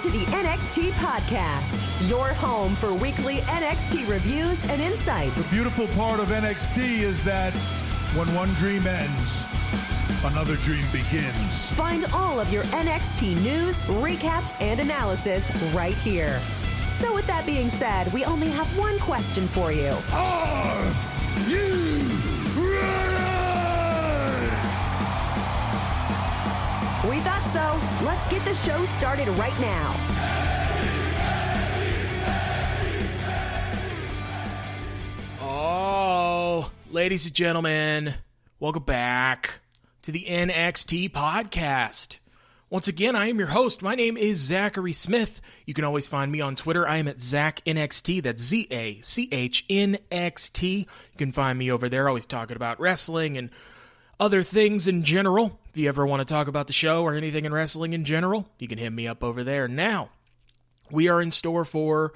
to the NXT Podcast, your home for weekly NXT reviews and insight. The beautiful part of NXT is that when one dream ends, another dream begins. Find all of your NXT news, recaps, and analysis right here. So with that being said, we only have one question for you. Are you ready? We thought so. Let's get the show started right now. Oh, ladies and gentlemen, welcome back to the NXT Podcast. Once again, I am your host. My name is Zachary Smith. You can always find me on Twitter. I am at ZachNXT. That's ZACHNXT. You can find me over there, always talking about wrestling and other things in general. If you ever want to talk about the show or anything in wrestling in general, you can hit me up over there. Now, we are in store for,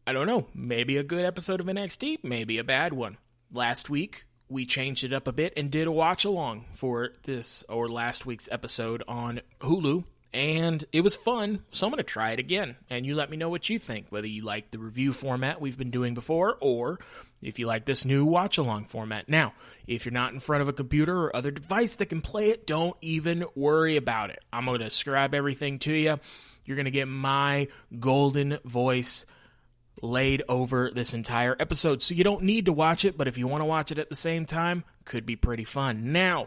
I don't know, maybe a good episode of NXT, maybe a bad one. Last week, we changed it up a bit and did a watch-along for this, or last week's episode on Hulu, and it was fun, so I'm going to try it again, and you let me know what you think, whether you like the review format we've been doing before, or if you like this new watch-along format. Now, if you're not in front of a computer or other device that can play it, don't even worry about it. I'm going to describe everything to you. You're going to get my golden voice laid over this entire episode, so you don't need to watch it, but if you want to watch it at the same time, could be pretty fun. Now,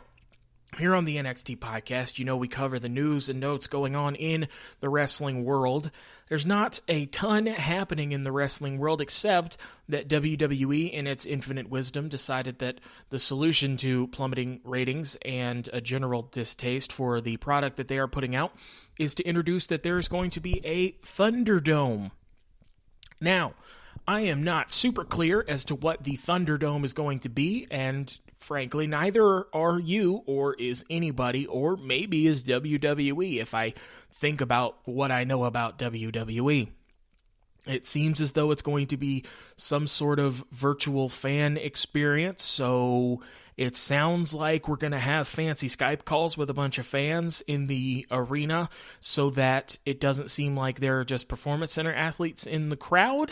here on the NXT Podcast, you know we cover the news and notes going on in the wrestling world. There's not a ton happening in the wrestling world, except that WWE, in its infinite wisdom, decided that the solution to plummeting ratings and a general distaste for the product that they are putting out is to introduce that there is going to be a Thunderdome. Now, I am not super clear as to what the Thunderdome is going to be, and frankly, neither are you, or is anybody, or maybe is WWE, if I think about what I know about WWE. It seems as though it's going to be some sort of virtual fan experience, so it sounds like we're going to have fancy Skype calls with a bunch of fans in the arena so that it doesn't seem like there are just Performance Center athletes in the crowd.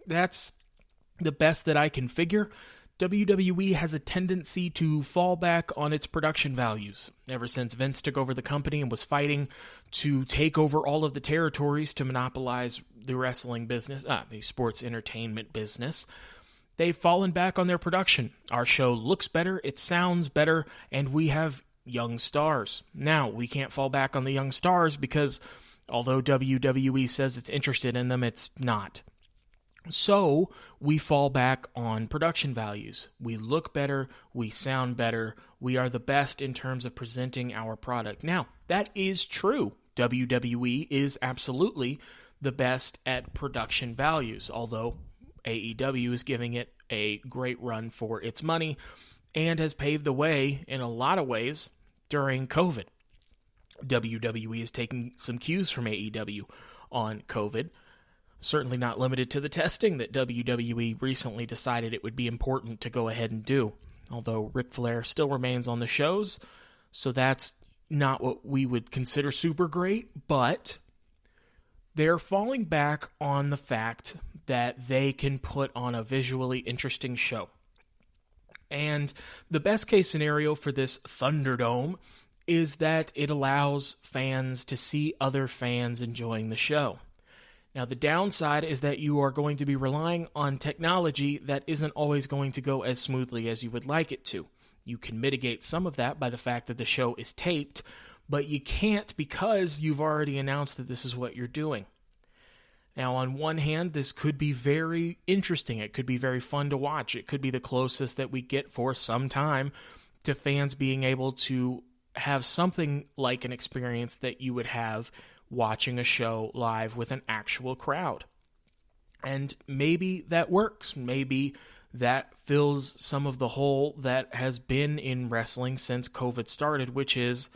That's the best that I can figure. WWE has a tendency to fall back on its production values. Ever since Vince took over the company and was fighting to take over all of the territories to monopolize the wrestling business, the sports entertainment business, they've fallen back on their production. Our show looks better, it sounds better, and we have young stars. Now, we can't fall back on the young stars because although WWE says it's interested in them, it's not. So, we fall back on production values. We look better, we sound better, we are the best in terms of presenting our product. Now, that is true. WWE is absolutely the best at production values, although AEW is giving it a great run for its money and has paved the way in a lot of ways during COVID. WWE is taking some cues from AEW on COVID. Certainly not limited to the testing that WWE recently decided it would be important to go ahead and do. Although Ric Flair still remains on the shows, so that's not what we would consider super great, but they're falling back on the fact that they can put on a visually interesting show. And the best case scenario for this Thunderdome is that it allows fans to see other fans enjoying the show. Now, the downside is that you are going to be relying on technology that isn't always going to go as smoothly as you would like it to. You can mitigate some of that by the fact that the show is taped, but you can't because you've already announced that this is what you're doing. Now, on one hand, this could be very interesting. It could be very fun to watch. It could be the closest that we get for some time to fans being able to have something like an experience that you would have watching a show live with an actual crowd. And maybe that works. Maybe that fills some of the hole that has been in wrestling since COVID started, which is,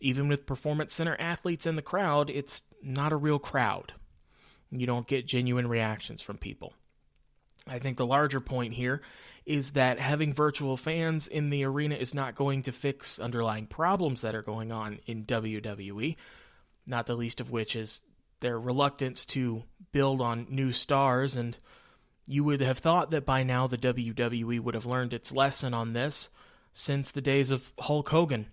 even with Performance Center athletes in the crowd, it's not a real crowd. You don't get genuine reactions from people. I think the larger point here is that having virtual fans in the arena is not going to fix underlying problems that are going on in WWE, not the least of which is their reluctance to build on new stars, and you would have thought that by now the WWE would have learned its lesson on this since the days of Hulk Hogan.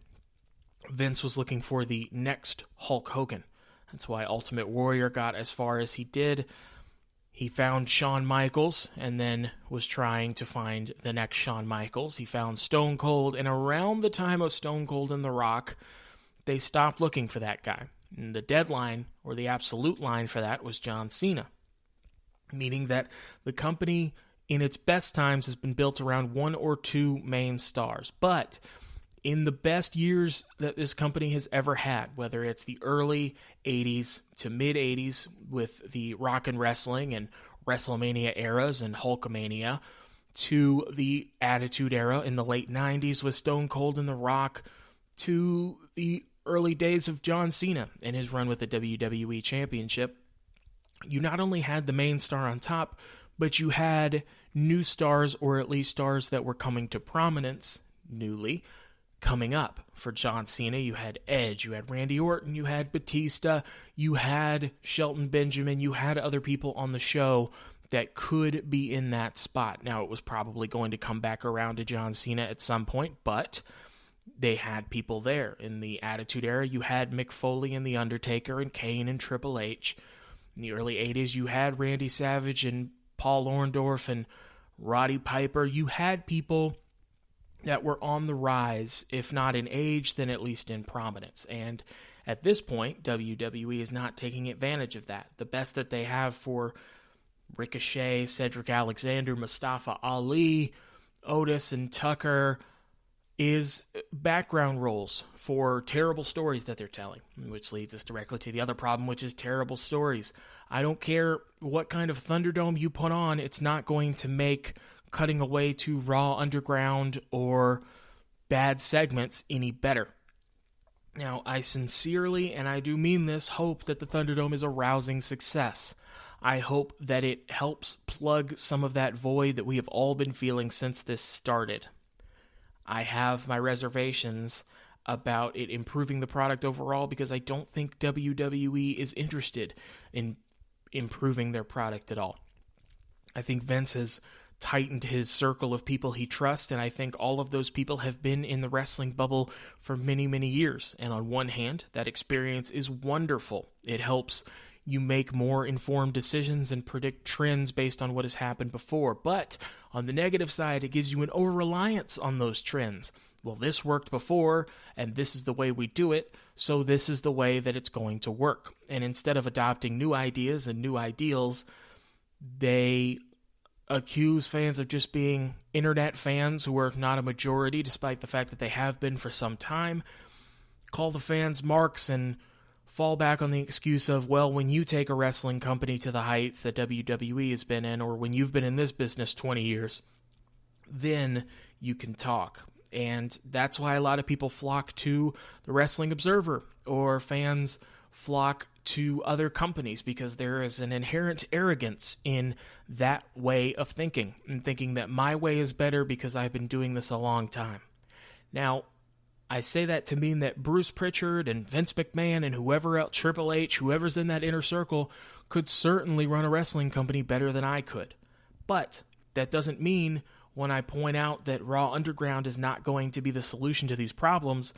Vince was looking for the next Hulk Hogan. That's why Ultimate Warrior got as far as he did. He found Shawn Michaels and then was trying to find the next Shawn Michaels. He found Stone Cold, and around the time of Stone Cold and The Rock, they stopped looking for that guy. And the deadline, or the absolute line for that, was John Cena. Meaning that the company, in its best times, has been built around one or two main stars. But in the best years that this company has ever had, whether it's the early 80s to mid-80s with the Rock and Wrestling and WrestleMania eras and Hulkamania, to the Attitude Era in the late 90s with Stone Cold and The Rock, to the early days of John Cena and his run with the WWE Championship, you not only had the main star on top, but you had new stars, or at least stars that were coming to prominence newly, coming up. For John Cena, you had Edge, you had Randy Orton, you had Batista, you had Shelton Benjamin, you had other people on the show that could be in that spot. Now, it was probably going to come back around to John Cena at some point, but they had people there. In the Attitude Era, you had Mick Foley and The Undertaker and Kane and Triple H. In the early 80s, you had Randy Savage and Paul Orndorff and Roddy Piper. You had people that were on the rise, if not in age, then at least in prominence. And at this point, WWE is not taking advantage of that. The best that they have for Ricochet, Cedric Alexander, Mustafa Ali, Otis, and Tucker is background roles for terrible stories that they're telling, which leads us directly to the other problem, which is terrible stories. I don't care what kind of Thunderdome you put on, it's not going to make cutting away to Raw Underground or bad segments any better. Now, I sincerely, and I do mean this, hope that the Thunderdome is a rousing success. I hope that it helps plug some of that void that we have all been feeling since this started. I have my reservations about it improving the product overall because I don't think WWE is interested in improving their product at all. I think Vince has tightened his circle of people he trusts, and I think all of those people have been in the wrestling bubble for many, many years. And on one hand, that experience is wonderful. It helps you make more informed decisions and predict trends based on what has happened before. But on the negative side, it gives you an over-reliance on those trends. Well, this worked before, and this is the way we do it, so this is the way that it's going to work. And instead of adopting new ideas and new ideals, they accuse fans of just being internet fans who are not a majority, despite the fact that they have been for some time, call the fans marks, and fall back on the excuse of, well, when you take a wrestling company to the heights that WWE has been in, or when you've been in this business 20 years, then you can talk. And that's why a lot of people flock to the Wrestling Observer, or fans flock to other companies, because there is an inherent arrogance in that way of thinking, and thinking that my way is better because I've been doing this a long time. Now, I say that to mean that Bruce Pritchard and Vince McMahon and whoever else, Triple H, whoever's in that inner circle, could certainly run a wrestling company better than I could. But that doesn't mean when I point out that Raw Underground is not going to be the solution to these problems,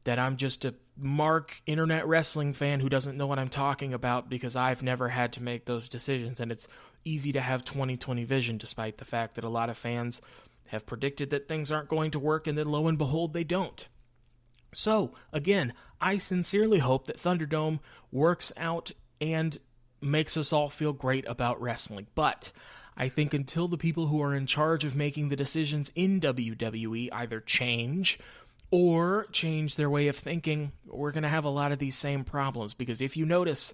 that I'm just a mark internet wrestling fan who doesn't know what I'm talking about, because I've never had to make those decisions, and it's easy to have 20/20 vision, despite the fact that a lot of fans have predicted that things aren't going to work, and then lo and behold, they don't. So, again, I sincerely hope that Thunderdome works out and makes us all feel great about wrestling. But I think until the people who are in charge of making the decisions in WWE either change or change their way of thinking, we're going to have a lot of these same problems. Because if you notice,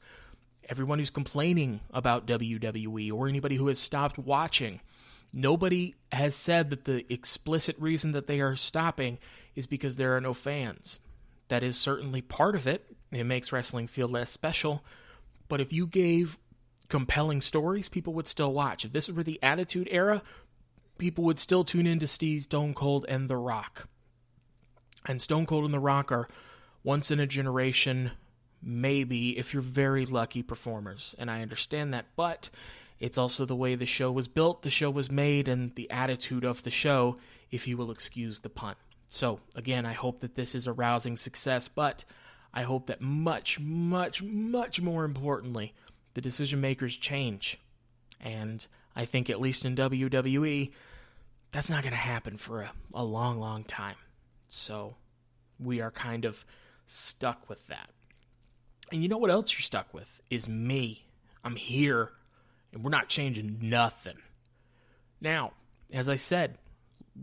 everyone who's complaining about WWE, or anybody who has stopped watching, nobody has said that the explicit reason that they are stopping is because there are no fans. That is certainly part of it. It makes wrestling feel less special. But if you gave compelling stories, people would still watch. If this were the Attitude Era, people would still tune in to see Stone Cold and The Rock. And Stone Cold and The Rock are once-in-a-generation maybe if you're very lucky performers, and I understand that, but it's also the way the show was built, the show was made, and the attitude of the show, if you will excuse the pun. So, again, I hope that this is a rousing success, but I hope that much, much, much more importantly, the decision makers change. And I think, at least in WWE, that's not going to happen for a long, long time. So, we are kind of stuck with that. And you know what else you're stuck with? Is me. I'm here, and we're not changing nothing. Now, as I said,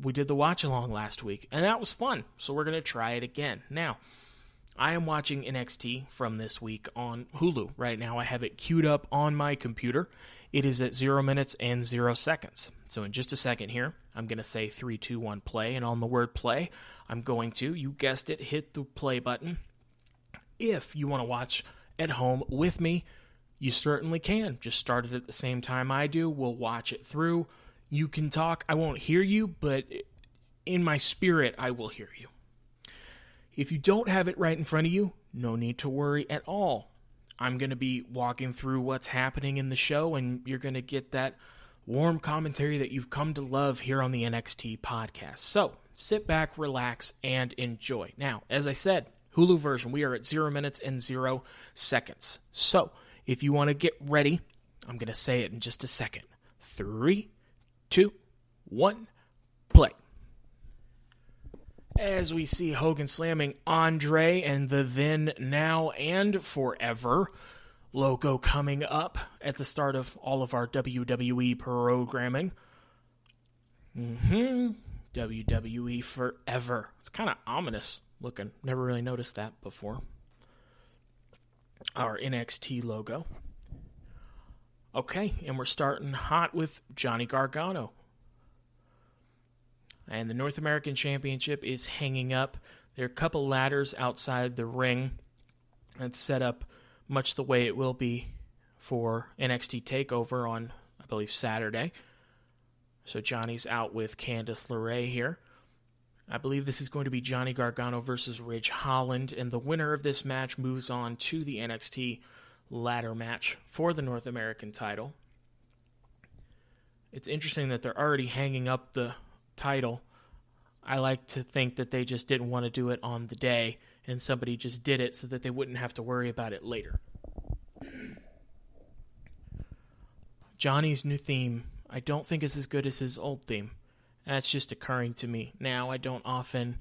we did the watch-along last week, and that was fun, so we're going to try it again. Now, I am watching NXT from this week on Hulu. Right now, I have it queued up on my computer. It is at 0 minutes and 0 seconds. So in just a second here, I'm going to say 3, 2, 1, play, and on the word play, I'm going to, you guessed it, hit the play button. If you want to watch at home with me, you certainly can. Just start it at the same time I do. We'll watch it through. You can talk. I won't hear you, but in my spirit, I will hear you. If you don't have it right in front of you, no need to worry at all. I'm going to be walking through what's happening in the show, and you're going to get that warm commentary that you've come to love here on the NXT podcast. So, sit back, relax, and enjoy. Now, as I said, Hulu version, we are at 0 minutes and 0 seconds. So, if you want to get ready, I'm going to say it in just a second. 3, 2, 1, play. As we see Hogan slamming Andre and the then, now, and forever logo coming up at the start of all of our WWE programming. WWE forever. It's kind of ominous looking. Never really noticed that before. Our NXT logo. Okay, and we're starting hot with Johnny Gargano. And the North American Championship is hanging up. There are a couple ladders outside the ring. That's set up much the way it will be for NXT TakeOver on, I believe, Saturday. So Johnny's out with Candice LeRae here. I believe this is going to be Johnny Gargano versus Ridge Holland, and the winner of this match moves on to the NXT ladder match for the North American title. It's interesting that they're already hanging up the title. I like to think that they just didn't want to do it on the day, and somebody just did it so that they wouldn't have to worry about it later. Johnny's new theme, I don't think is as good as his old theme. That's just occurring to me. Now, I don't often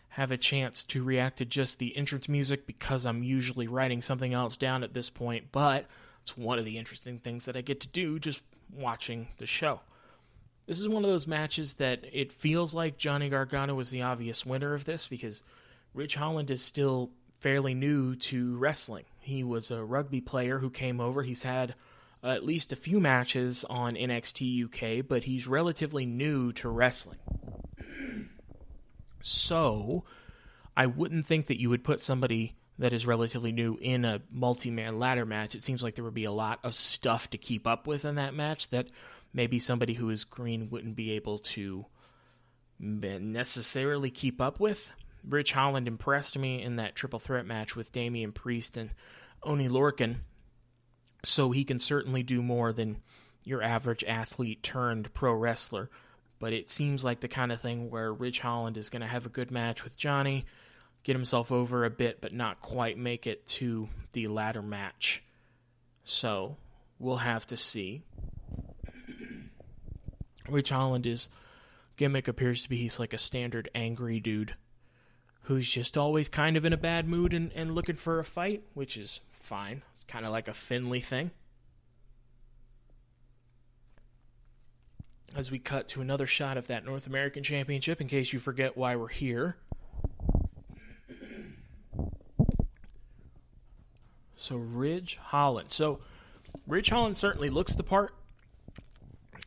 have a chance to react to just the entrance music because I'm usually writing something else down at this point, but it's one of the interesting things that I get to do just watching the show. This is one of those matches that it feels like Johnny Gargano was the obvious winner of this because Ridge Holland is still fairly new to wrestling. He was a rugby player who came over. He's had at least a few matches on NXT UK, but he's relatively new to wrestling. So, I wouldn't think that you would put somebody that is relatively new in a multi-man ladder match. It seems like there would be a lot of stuff to keep up with in that match that maybe somebody who is green wouldn't be able to necessarily keep up with. Ridge Holland impressed me in that triple threat match with Damian Priest and Oney Lorcan, so he can certainly do more than your average athlete turned pro wrestler. But it seems like the kind of thing where Ridge Holland is going to have a good match with Johnny, get himself over a bit, but not quite make it to the ladder match. So, we'll have to see. Ridge Holland's gimmick appears to be he's like a standard angry dude who's just always kind of in a bad mood and looking for a fight, which is fine. It's kind of like a Finley thing. As we cut to another shot of that North American Championship, in case you forget why we're here. So Ridge Holland. So Ridge Holland certainly looks the part.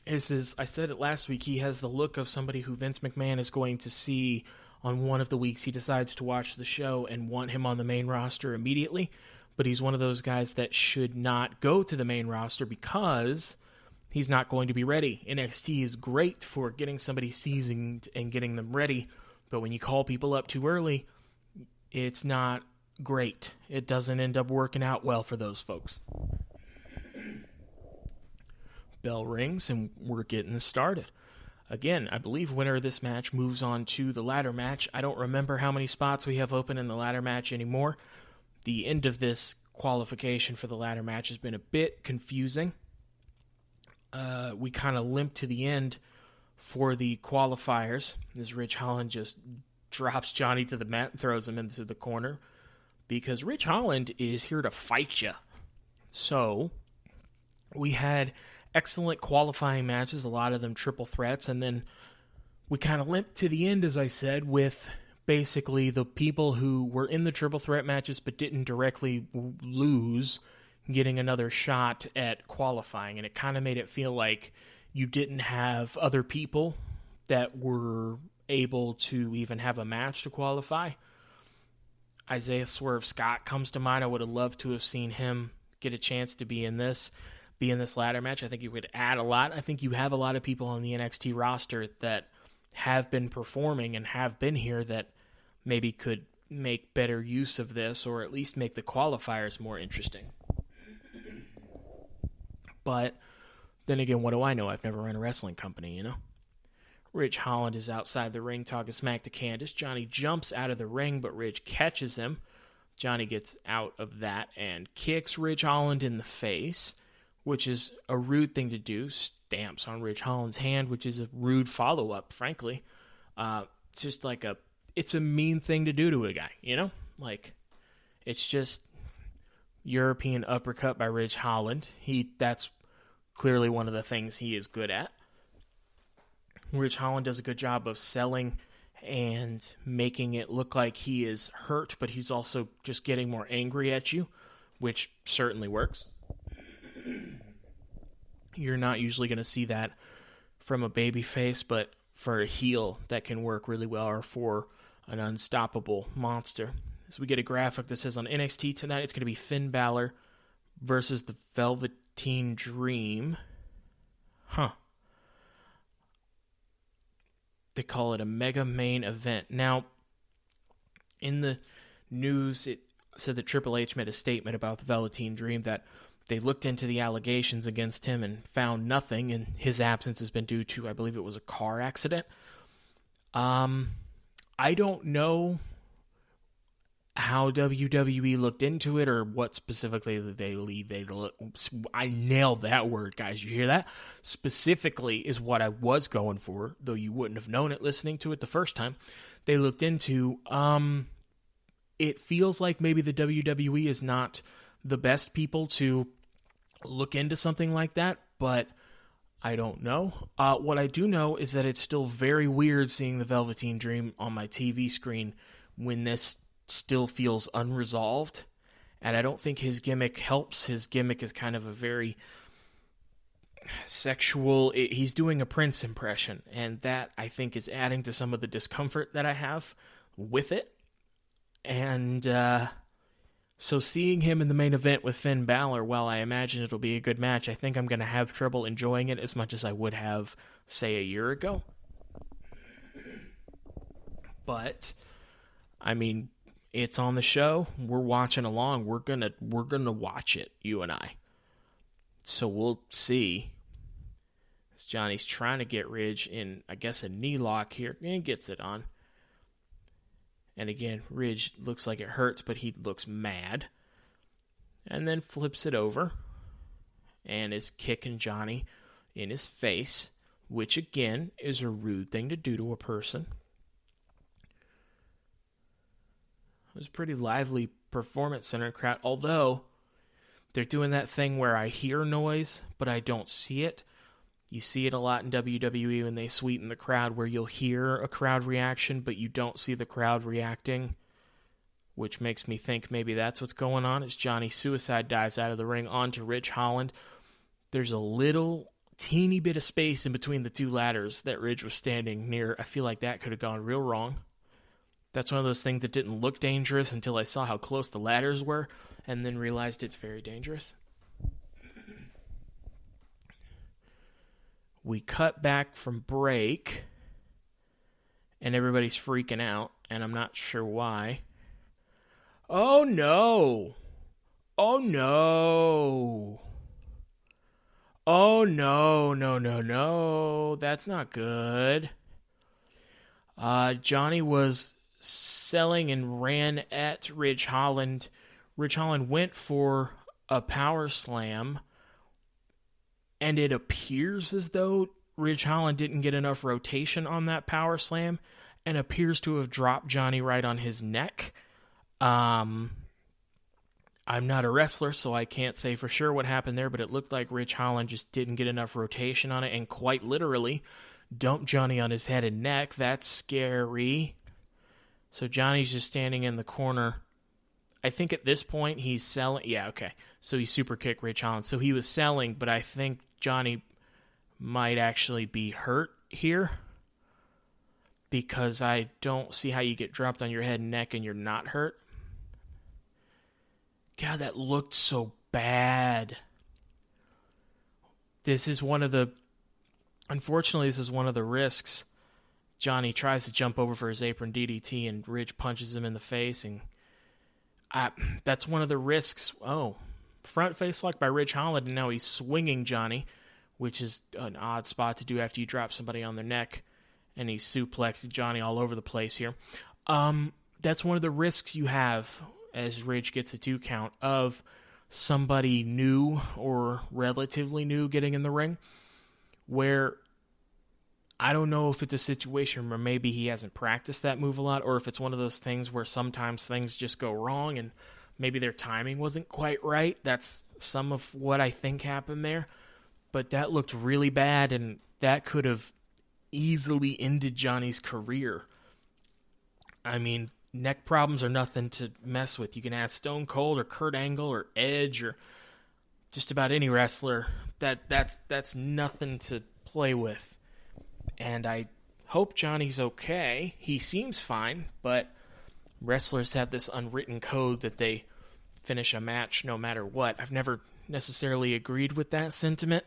I said it last week, he has the look of somebody who Vince McMahon is going to see on one of the weeks he decides to watch the show and want him on the main roster immediately. But he's one of those guys that should not go to the main roster because he's not going to be ready. NXT is great for getting somebody seasoned and getting them ready, but when you call people up too early, it's not great. It doesn't end up working out well for those folks. Bell rings, and we're getting started. Again, I believe winner of this match moves on to the ladder match. I don't remember how many spots we have open in the ladder match anymore. The end of this qualification for the ladder match has been a bit confusing. We kind of limped to the end for the qualifiers as Rich Holland just drops Johnny to the mat and throws him into the corner because Rich Holland is here to fight you. So we had excellent qualifying matches, a lot of them triple threats, and then we kind of limped to the end, as I said, with basically the people who were in the triple threat matches but didn't directly lose getting another shot at qualifying, and it kind of made it feel like you didn't have other people that were able to even have a match to qualify. Isaiah Swerve Scott comes to mind. I would have loved to have seen him get a chance to be in this ladder match. I think you would add a lot. I think you have a lot of people on the NXT roster that have been performing and have been here that maybe could make better use of this, or at least make the qualifiers more interesting. But then again, what do I know? I've never run a wrestling company, you know? Rich Holland is outside the ring talking smack to Candice. Johnny jumps out of the ring, but Rich catches him. Johnny gets out of that and kicks Rich Holland in the face, which is a rude thing to do. Stamps on Rich Holland's hand, which is a rude follow-up, frankly. Just like it's a mean thing to do to a guy, you know? Like, it's just European uppercut by Rich Holland. That's clearly one of the things he is good at. Rich Holland does a good job of selling and making it look like he is hurt, but he's also just getting more angry at you, which certainly works. You're not usually going to see that from a babyface, but for a heel, that can work really well, or for an unstoppable monster. As we get a graphic that says on NXT tonight, it's going to be Finn Balor versus the Velveteen Dream. They call it a mega main event. Now, in the news, it said that Triple H made a statement about the Velveteen Dream that they looked into the allegations against him and found nothing, and his absence has been due to, I believe it was a car accident. I don't know how WWE looked into it or what specifically I nailed that word, guys. You hear that? Specifically is what I was going for, though you wouldn't have known it listening to it the first time. They looked into, it feels like maybe the WWE is not the best people to look into something like that, but I don't know. What I do know is that it's still very weird seeing the Velveteen Dream on my TV screen when this still feels unresolved, and I don't think his gimmick helps. His gimmick is kind of a very sexual, he's doing a Prince impression, and that, I think, is adding to some of the discomfort that I have with it. And so seeing him in the main event with Finn Balor, while I imagine it'll be a good match, I think I'm going to have trouble enjoying it as much as I would have, say, a year ago. But, I mean, it's on the show. We're watching along. We're gonna watch it, you and I. So we'll see. As Johnny's trying to get Ridge in, I guess, a knee lock here, and gets it on. And again, Ridge looks like it hurts, but he looks mad. And then flips it over and is kicking Johnny in his face, which again is a rude thing to do to a person. It was a pretty lively performance center crowd, although they're doing that thing where I hear noise, but I don't see it. You see it a lot in WWE when they sweeten the crowd, where you'll hear a crowd reaction, but you don't see the crowd reacting, which makes me think maybe that's what's going on as Johnny suicide dives out of the ring onto Rich Holland. There's a little teeny bit of space in between the two ladders that Ridge was standing near. I feel like that could have gone real wrong. That's one of those things that didn't look dangerous until I saw how close the ladders were, and then realized it's very dangerous. We cut back from break, and everybody's freaking out, and I'm not sure why. Oh no. Oh no. Oh no, no, no, no. That's not good. Johnny was selling and ran at Ridge Holland. Ridge Holland went for a power slam, and it appears as though Ridge Holland didn't get enough rotation on that power slam and appears to have dropped Johnny right on his neck. I'm not a wrestler, so I can't say for sure what happened there, but it looked like Ridge Holland just didn't get enough rotation on it and quite literally dumped Johnny on his head and neck. That's scary. So Johnny's just standing in the corner. I think at this point he's selling. Yeah, okay. So he super kicked Ridge Holland. So he was selling, but I think Johnny might actually be hurt here because I don't see how you get dropped on your head and neck and you're not hurt. God, that looked so bad. Unfortunately, this is one of the risks. Johnny tries to jump over for his apron DDT and Ridge punches him in the face. And that's one of the risks. Oh, front face lock by Ridge Holland, and now he's swinging Johnny, which is an odd spot to do after you drop somebody on their neck. And he's suplexed Johnny all over the place here. That's one of the risks you have as Ridge gets a 2 count of somebody new or relatively new getting in the ring, where I don't know if it's a situation where maybe he hasn't practiced that move a lot, or if it's one of those things where sometimes things just go wrong and maybe their timing wasn't quite right. That's some of what I think happened there. But that looked really bad, and that could have easily ended Johnny's career. I mean, neck problems are nothing to mess with. You can ask Stone Cold or Kurt Angle or Edge or just about any wrestler. That's nothing to play with. And I hope Johnny's okay. He seems fine, but wrestlers have this unwritten code that they finish a match no matter what. I've never necessarily agreed with that sentiment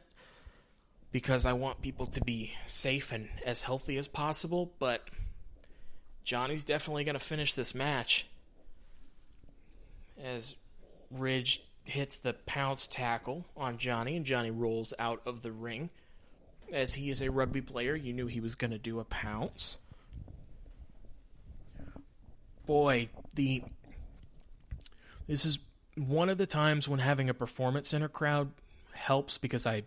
because I want people to be safe and as healthy as possible, but Johnny's definitely going to finish this match as Ridge hits the pounce tackle on Johnny, and Johnny rolls out of the ring. As he is a rugby player, you knew he was going to do a pounce. Boy, this is one of the times when having a performance center crowd helps, because I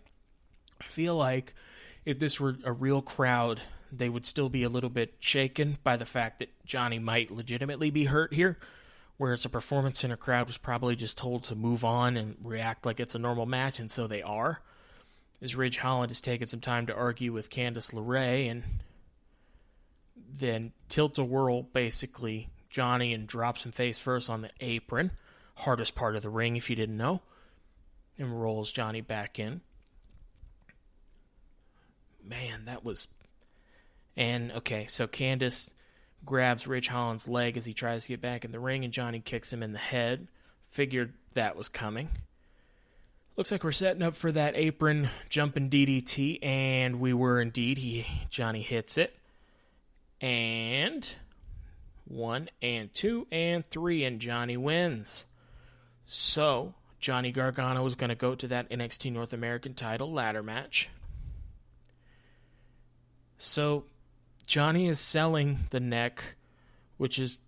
feel like if this were a real crowd, they would still be a little bit shaken by the fact that Johnny might legitimately be hurt here, whereas a performance center crowd was probably just told to move on and react like it's a normal match, and so they are. As Ridge Holland has taken some time to argue with Candice LeRae, and then tilt-a-whirl basically Johnny and drops him face first on the apron, hardest part of the ring if you didn't know, and rolls Johnny back in. Man, that was... And, okay, so Candice grabs Ridge Holland's leg as he tries to get back in the ring, and Johnny kicks him in the head. Figured that was coming. Looks like we're setting up for that apron jumping DDT, and we were indeed. Johnny hits it. And 1 and 2 and 3, and Johnny wins. So, Johnny Gargano is going to go to that NXT North American title ladder match. So, Johnny is selling the neck, which is,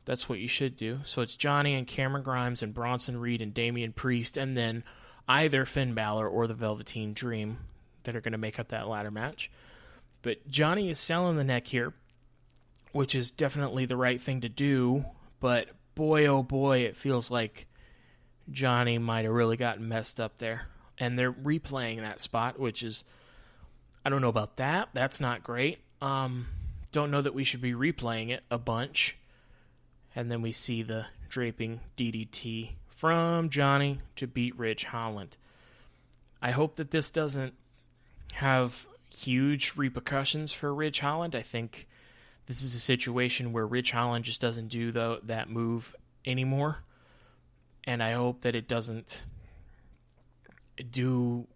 that's what you should do. So it's Johnny and Cameron Grimes and Bronson Reed and Damian Priest, and then either Finn Balor or the Velveteen Dream that are going to make up that ladder match. But Johnny is selling the neck here, which is definitely the right thing to do, but boy, oh boy, it feels like Johnny might have really gotten messed up there. And they're replaying that spot, which is, I don't know about that. That's not great. Don't know that we should be replaying it a bunch. And then we see the draping DDT from Johnny to beat Ridge Holland. I hope that this doesn't have huge repercussions for Ridge Holland. I think this is a situation where Ridge Holland just doesn't do that move anymore. And I hope that it doesn't do,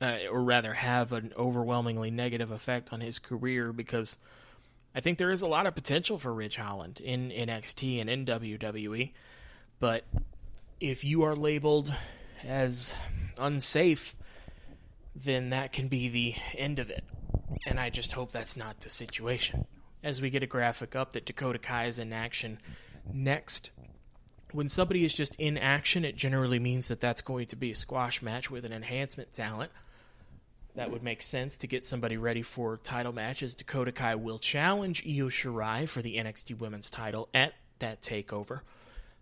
or rather have an overwhelmingly negative effect on his career, because I think there is a lot of potential for Ridge Holland in NXT and in WWE. But if you are labeled as unsafe, then that can be the end of it. And I just hope that's not the situation. As we get a graphic up that Dakota Kai is in action next. When somebody is just in action, it generally means that that's going to be a squash match with an enhancement talent. That would make sense to get somebody ready for title matches. Dakota Kai will challenge Io Shirai for the NXT Women's title at that TakeOver.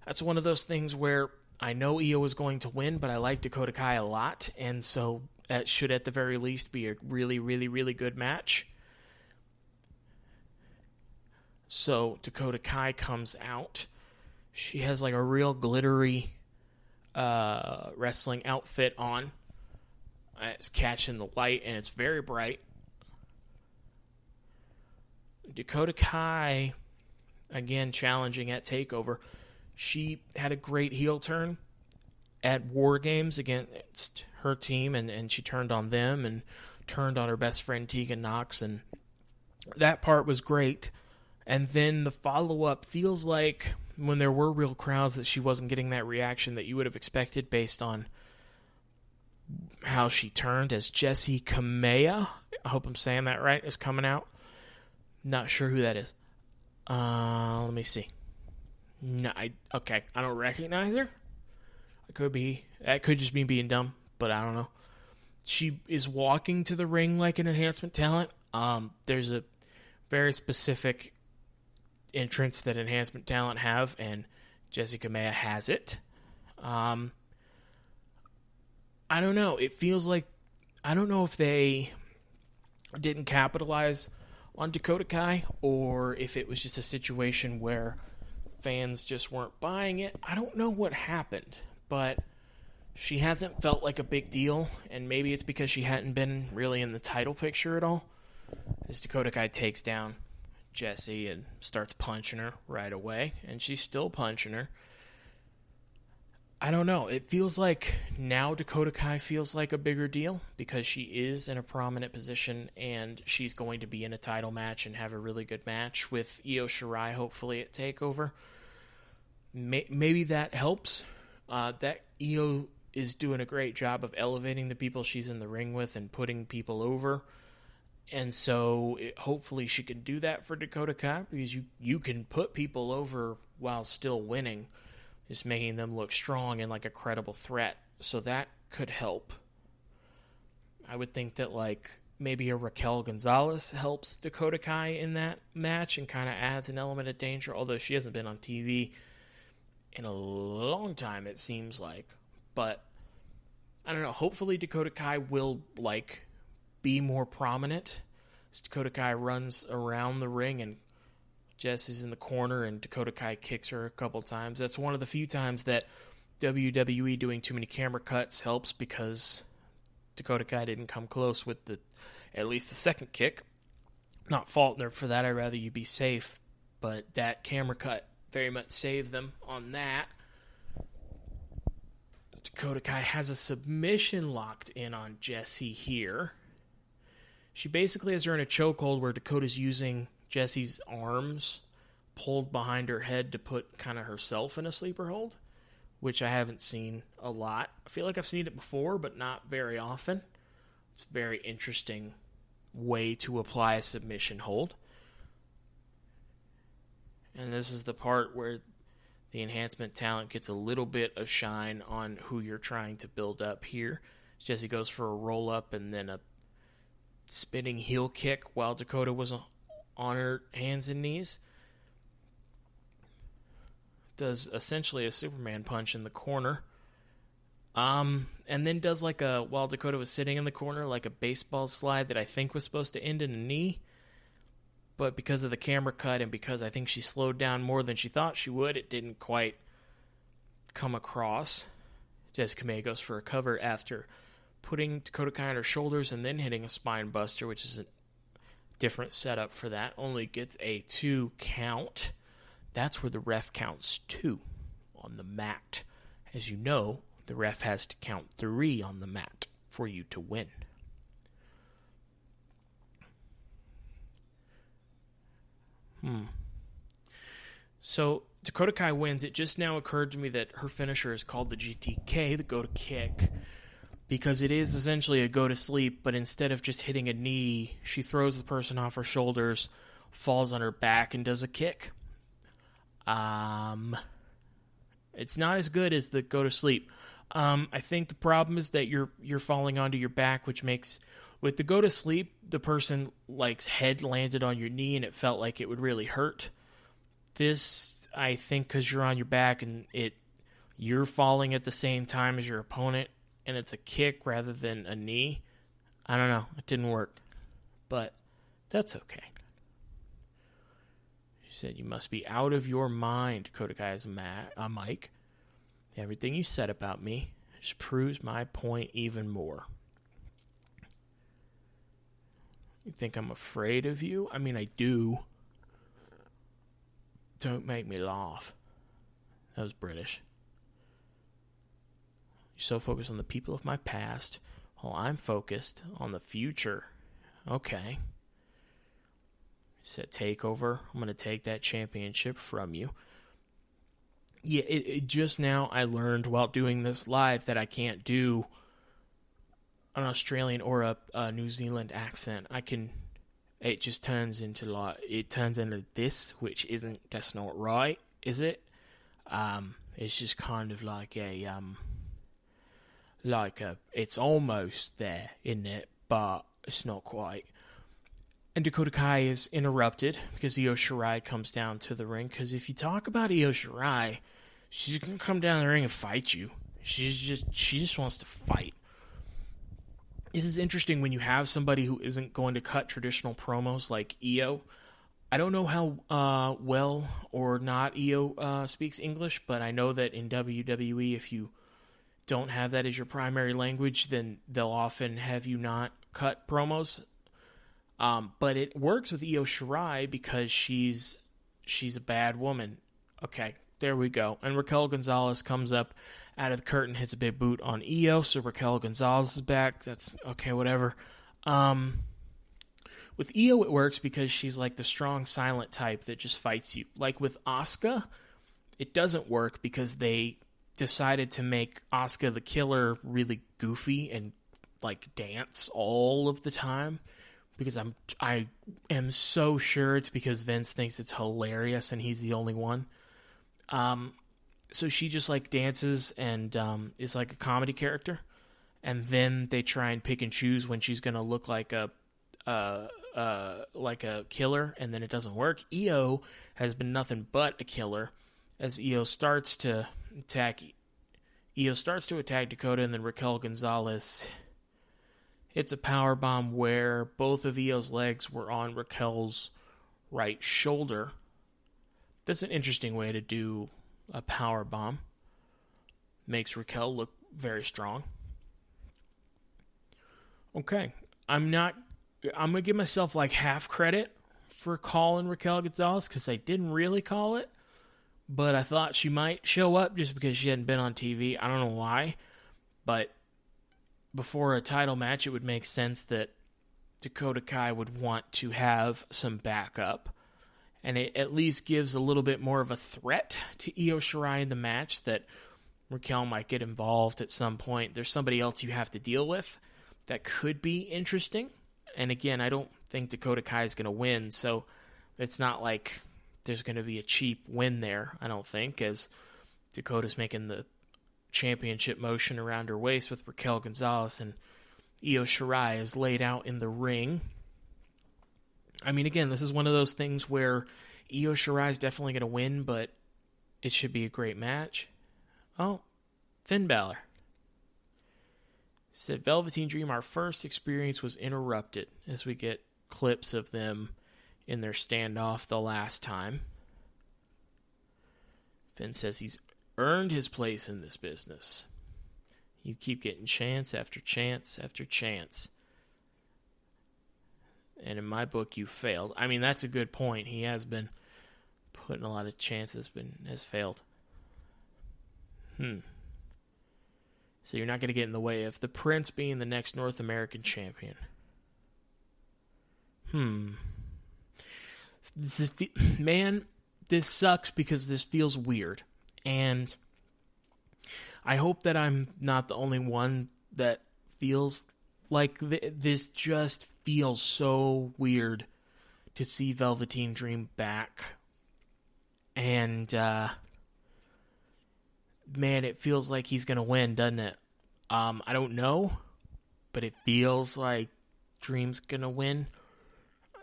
That's one of those things where I know Io is going to win, but I like Dakota Kai a lot, and so that should at the very least be a really, really, really good match. So Dakota Kai comes out. She has like a real glittery wrestling outfit on. It's catching the light, and it's very bright. Dakota Kai, again, challenging at TakeOver. She had a great heel turn at War Games against her team, and she turned on them and turned on her best friend Tegan Nox, and that part was great. And then the follow-up feels like when there were real crowds that she wasn't getting that reaction that you would have expected based on how she turned, as Jessi Kamea, I hope I'm saying that right, is coming out. Not sure who that is. Let me see. No, I don't recognize her. That could just be being dumb, but I don't know. She is walking to the ring like an enhancement talent. There's a very specific entrance that enhancement talent have, and Jessi Kamea has it. I don't know. It feels like, I don't know if they didn't capitalize on Dakota Kai or if it was just a situation where fans just weren't buying it. I don't know what happened, but she hasn't felt like a big deal, and maybe it's because she hadn't been really in the title picture at all. As Dakota Kai takes down Jessi and starts punching her right away, and she's still punching her. I don't know. It feels like now Dakota Kai feels like a bigger deal because she is in a prominent position and she's going to be in a title match and have a really good match with Io Shirai, hopefully at TakeOver. Maybe that helps. That Io is doing a great job of elevating the people she's in the ring with and putting people over. And so hopefully she can do that for Dakota Kai, because you can put people over while still winning, just making them look strong and like a credible threat. So that could help. I would think that like maybe a Raquel Gonzalez helps Dakota Kai in that match and kind of adds an element of danger, although she hasn't been on TV in a long time, it seems like. But I don't know. Hopefully Dakota Kai will like be more prominent. As Dakota Kai runs around the ring and Jessi's in the corner and Dakota Kai kicks her a couple times. That's one of the few times that WWE doing too many camera cuts helps, because Dakota Kai didn't come close with at least the second kick. Not faulting her for that. I'd rather you be safe. But that camera cut very much saved them on that. Dakota Kai has a submission locked in on Jessi here. She basically has her in a chokehold where Dakota's using Jessi's arms pulled behind her head to put kind of herself in a sleeper hold, which I haven't seen a lot. I feel like I've seen it before, but not very often. It's a very interesting way to apply a submission hold. And this is the part where the enhancement talent gets a little bit of shine on who you're trying to build up here. Jessi goes for a roll-up and then a spinning heel kick while Dakota was on her hands and knees. Does essentially a Superman punch in the corner. And then does like while Dakota was sitting in the corner, like a baseball slide that I think was supposed to end in a knee. But because of the camera cut and because I think she slowed down more than she thought she would, it didn't quite come across. Jessi Kamea goes for a cover after putting Dakota Kai on her shoulders and then hitting a spine buster, which is a different setup for that. Only gets a 2 count. That's where the ref counts 2 on the mat. As you know, the ref has to count 3 on the mat for you to win. So Dakota Kai wins. It just now occurred to me that her finisher is called the GTK, the go to kick, because it is essentially a go to sleep, but instead of just hitting a knee, she throws the person off her shoulders, falls on her back, and does a kick. It's not as good as the go to sleep. I think the problem is that you're falling onto your back, which makes, with the go to sleep, the person like's head landed on your knee and it felt like it would really hurt. This, I think, because you're on your back and you're falling at the same time as your opponent, and it's a kick rather than a knee. I don't know. It didn't work, but that's okay. She said, "You must be out of your mind." Dakota Kai has a mic. "Everything you said about me just proves my point even more." "You think I'm afraid of you?" "I mean, I do." "Don't make me laugh." That was British. "You're so focused on the people of my past, while I'm focused on the future." Okay. She said, "Take over. I'm going to take that championship from you." Yeah, it just now I learned while doing this live that I can't do an Australian or a New Zealand accent. It just turns into this, which that's not right, is it? It's just kind of like it's almost there, isn't it? But it's not quite. And Dakota Kai is interrupted because Io Shirai comes down to the ring. Because if you talk about Io Shirai, she's gonna come down the ring and fight you. She just wants to fight. This is interesting when you have somebody who isn't going to cut traditional promos like Io. I don't know how well or not Io speaks English, but I know that in WWE, if you don't have that as your primary language, then they'll often have you not cut promos. But it works with Io Shirai because she's a bad woman. Okay, there we go. And Raquel Gonzalez comes up out of the curtain, hits a big boot on Io, so Raquel Gonzalez is back. That's okay, whatever. With Io, it works because she's like the strong, silent type that just fights you. Like with Asuka, it doesn't work because they decided to make Asuka the Killer really goofy and like dance all of the time. Because I am so sure it's because Vince thinks it's hilarious and he's the only one. So she just like dances and is like a comedy character, and then they try and pick and choose when she's gonna look like a killer, and then it doesn't work. Io has been nothing but a killer as Io starts to attack Dakota, and then Raquel Gonzalez hits a powerbomb where both of Io's legs were on Raquel's right shoulder. That's an interesting way to do a powerbomb. Makes Raquel look very strong. Okay, I'm going to give myself like half credit for calling Raquel Gonzalez because I didn't really call it, but I thought she might show up just because she hadn't been on TV. I don't know why, but before a title match, it would make sense that Dakota Kai would want to have some backup. And it at least gives a little bit more of a threat to Io Shirai in the match that Raquel might get involved at some point. There's somebody else you have to deal with that could be interesting. And again, I don't think Dakota Kai is going to win, so it's not like there's going to be a cheap win there, I don't think, as Dakota's making the championship motion around her waist with Raquel Gonzalez, and Io Shirai is laid out in the ring. I mean, again, this is one of those things where Io Shirai is definitely going to win, but it should be a great match. Oh, Finn Balor said, "Velveteen Dream, our first experience was interrupted," as we get clips of them in their standoff the last time. Finn says he's earned his place in this business. You keep getting chance after chance after chance. And in my book, you failed. I mean, that's a good point. He has been putting a lot of chances, but has failed. So you're not going to get in the way of the Prince being the next North American champion. This is, man, this sucks because this feels weird. And I hope that I'm not the only one that feels like this just feels so weird to see Velveteen Dream back. And, man, it feels like he's going to win, doesn't it? I don't know, but it feels like Dream's going to win.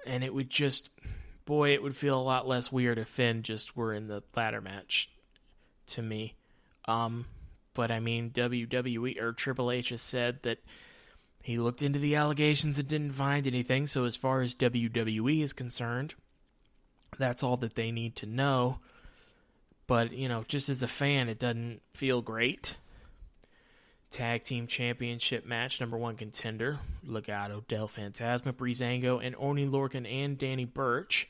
And it would just, boy, it would feel a lot less weird if Finn just were in the ladder match to me. But I mean, WWE or Triple H has said that he looked into the allegations and didn't find anything. So as far as WWE is concerned, that's all that they need to know. But, you know, just as a fan, it doesn't feel great. Tag Team Championship match, number 1 contender, Legado del Fantasma, Breezango, and Oni Lorcan and Danny Burch.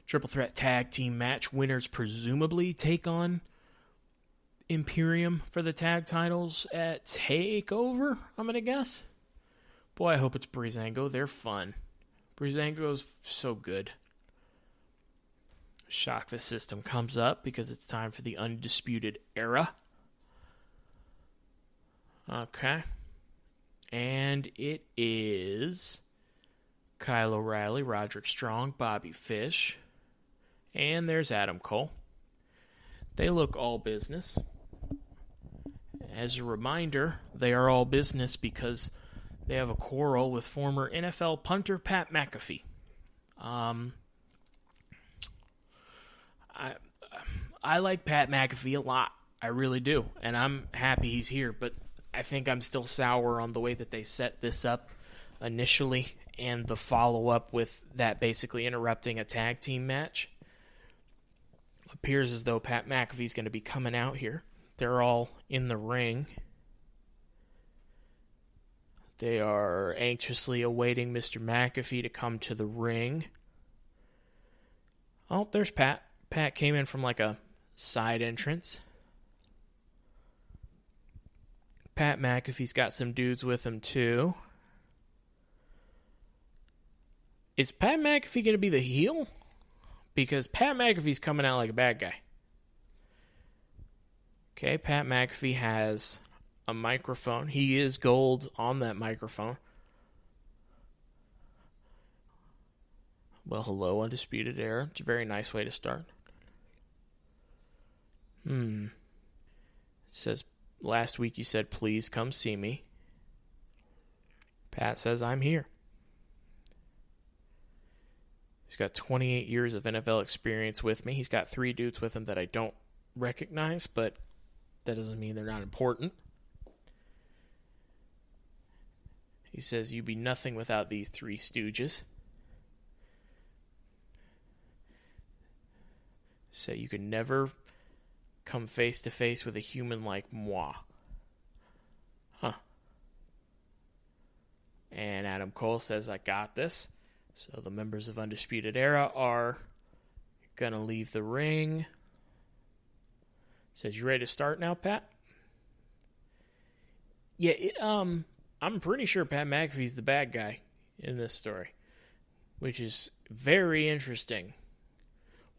Triple threat tag team match. Winners presumably take on Imperium for the tag titles at TakeOver, I'm going to guess. Boy, I hope it's Breezango. They're fun. Breezango's so good. Shock the System comes up because it's time for the Undisputed Era. Okay. And it is Kyle O'Reilly, Roderick Strong, Bobby Fish, and there's Adam Cole. They look all business. As a reminder, they are all business because they have a quarrel with former NFL punter Pat McAfee. I like Pat McAfee a lot. I really do. And I'm happy he's here, but I think I'm still sour on the way that they set this up initially and the follow-up with that basically interrupting a tag team match. Appears as though Pat McAfee's going to be coming out here. They're all in the ring. They are anxiously awaiting Mr. McAfee to come to the ring. Oh, there's Pat. Pat came in from like a side entrance. Pat McAfee's got some dudes with him too. Is Pat McAfee going to be the heel? Because Pat McAfee's coming out like a bad guy. Okay, Pat McAfee has a microphone. He is gold on that microphone. Well, hello, Undisputed Era. It's a very nice way to start. It says, last week you said, please come see me. Pat says, I'm here. He's got 28 years of NFL experience with me. He's got 3 dudes with him that I don't recognize, but that doesn't mean they're not important. He says, you be nothing without these 3 stooges. So you could never come face to face with a human like moi. Huh. And Adam Cole says, I got this. So the members of Undisputed Era are going to leave the ring. Says, you ready to start now, Pat? Yeah, I'm pretty sure Pat McAfee's the bad guy in this story, which is very interesting.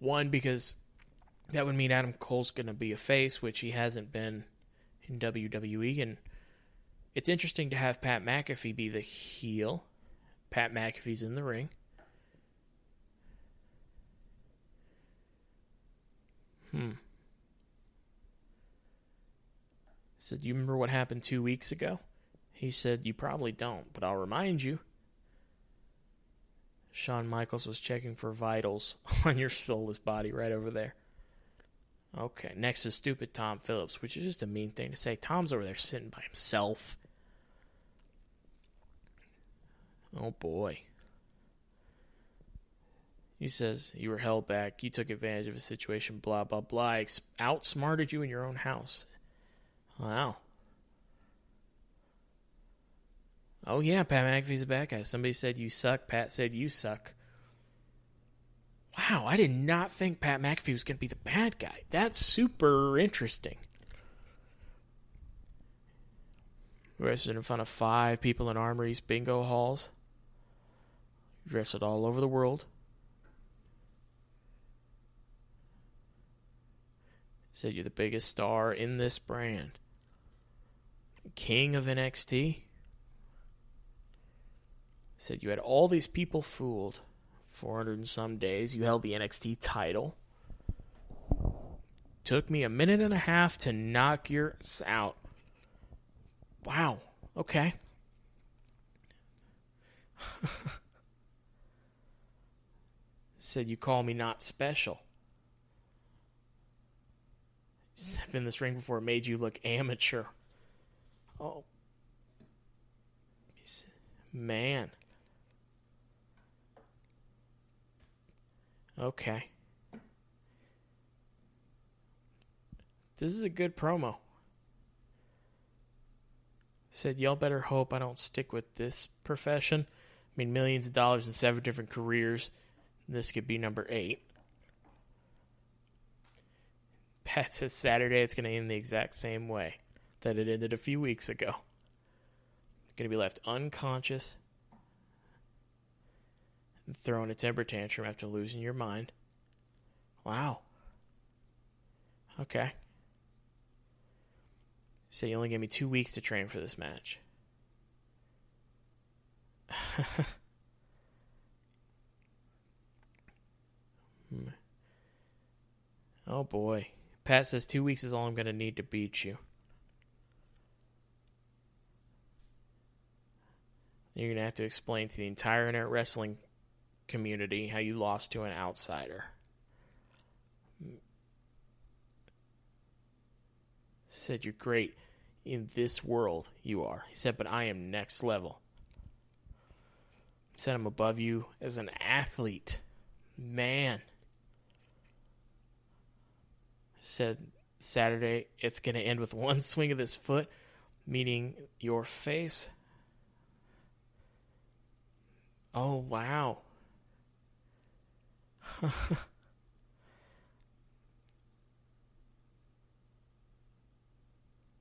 One, because that would mean Adam Cole's going to be a face, which he hasn't been in WWE, and it's interesting to have Pat McAfee be the heel. Pat McAfee's in the ring. So do you remember what happened 2 weeks ago? He said, you probably don't, but I'll remind you. Shawn Michaels was checking for vitals on your soulless body right over there. Okay, next is stupid Tom Phillips, which is just a mean thing to say. Tom's over there sitting by himself. Oh, boy. He says, you were held back. You took advantage of a situation, blah, blah, blah. I outsmarted you in your own house. Wow. Oh, yeah, Pat McAfee's a bad guy. Somebody said you suck. Pat said you suck. Wow, I did not think Pat McAfee was going to be the bad guy. That's super interesting. Wrestled in front of 5 people in Armory's bingo halls. Wrestled all over the world. Said you're the biggest star in this brand. King of NXT. Said you had all these people fooled. 400 and some days. You held the NXT title. Took me 1.5 minutes to knock yours out. Wow. Okay. Said you call me not special. I've been in this ring before. It made you look amateur. Oh. Man. Okay. This is a good promo. Said, y'all better hope I don't stick with this profession. I mean, millions of dollars in 7 different careers. This could be number 8. Pat says Saturday it's going to end the exact same way that it ended a few weeks ago. Going to be left unconscious and throwing a temper tantrum after losing your mind. Wow. Okay. So you only gave me 2 weeks to train for this match. Oh boy. Pat says 2 weeks is all I'm going to need to beat you. You're going to have to explain to the entire internet wrestling community how you lost to an outsider. Said you're great in this world, you are. He said, but I am next level. Said I'm above you as an athlete. Man. Said Saturday it's going to end with one swing of this foot, meaning your face. Oh, wow.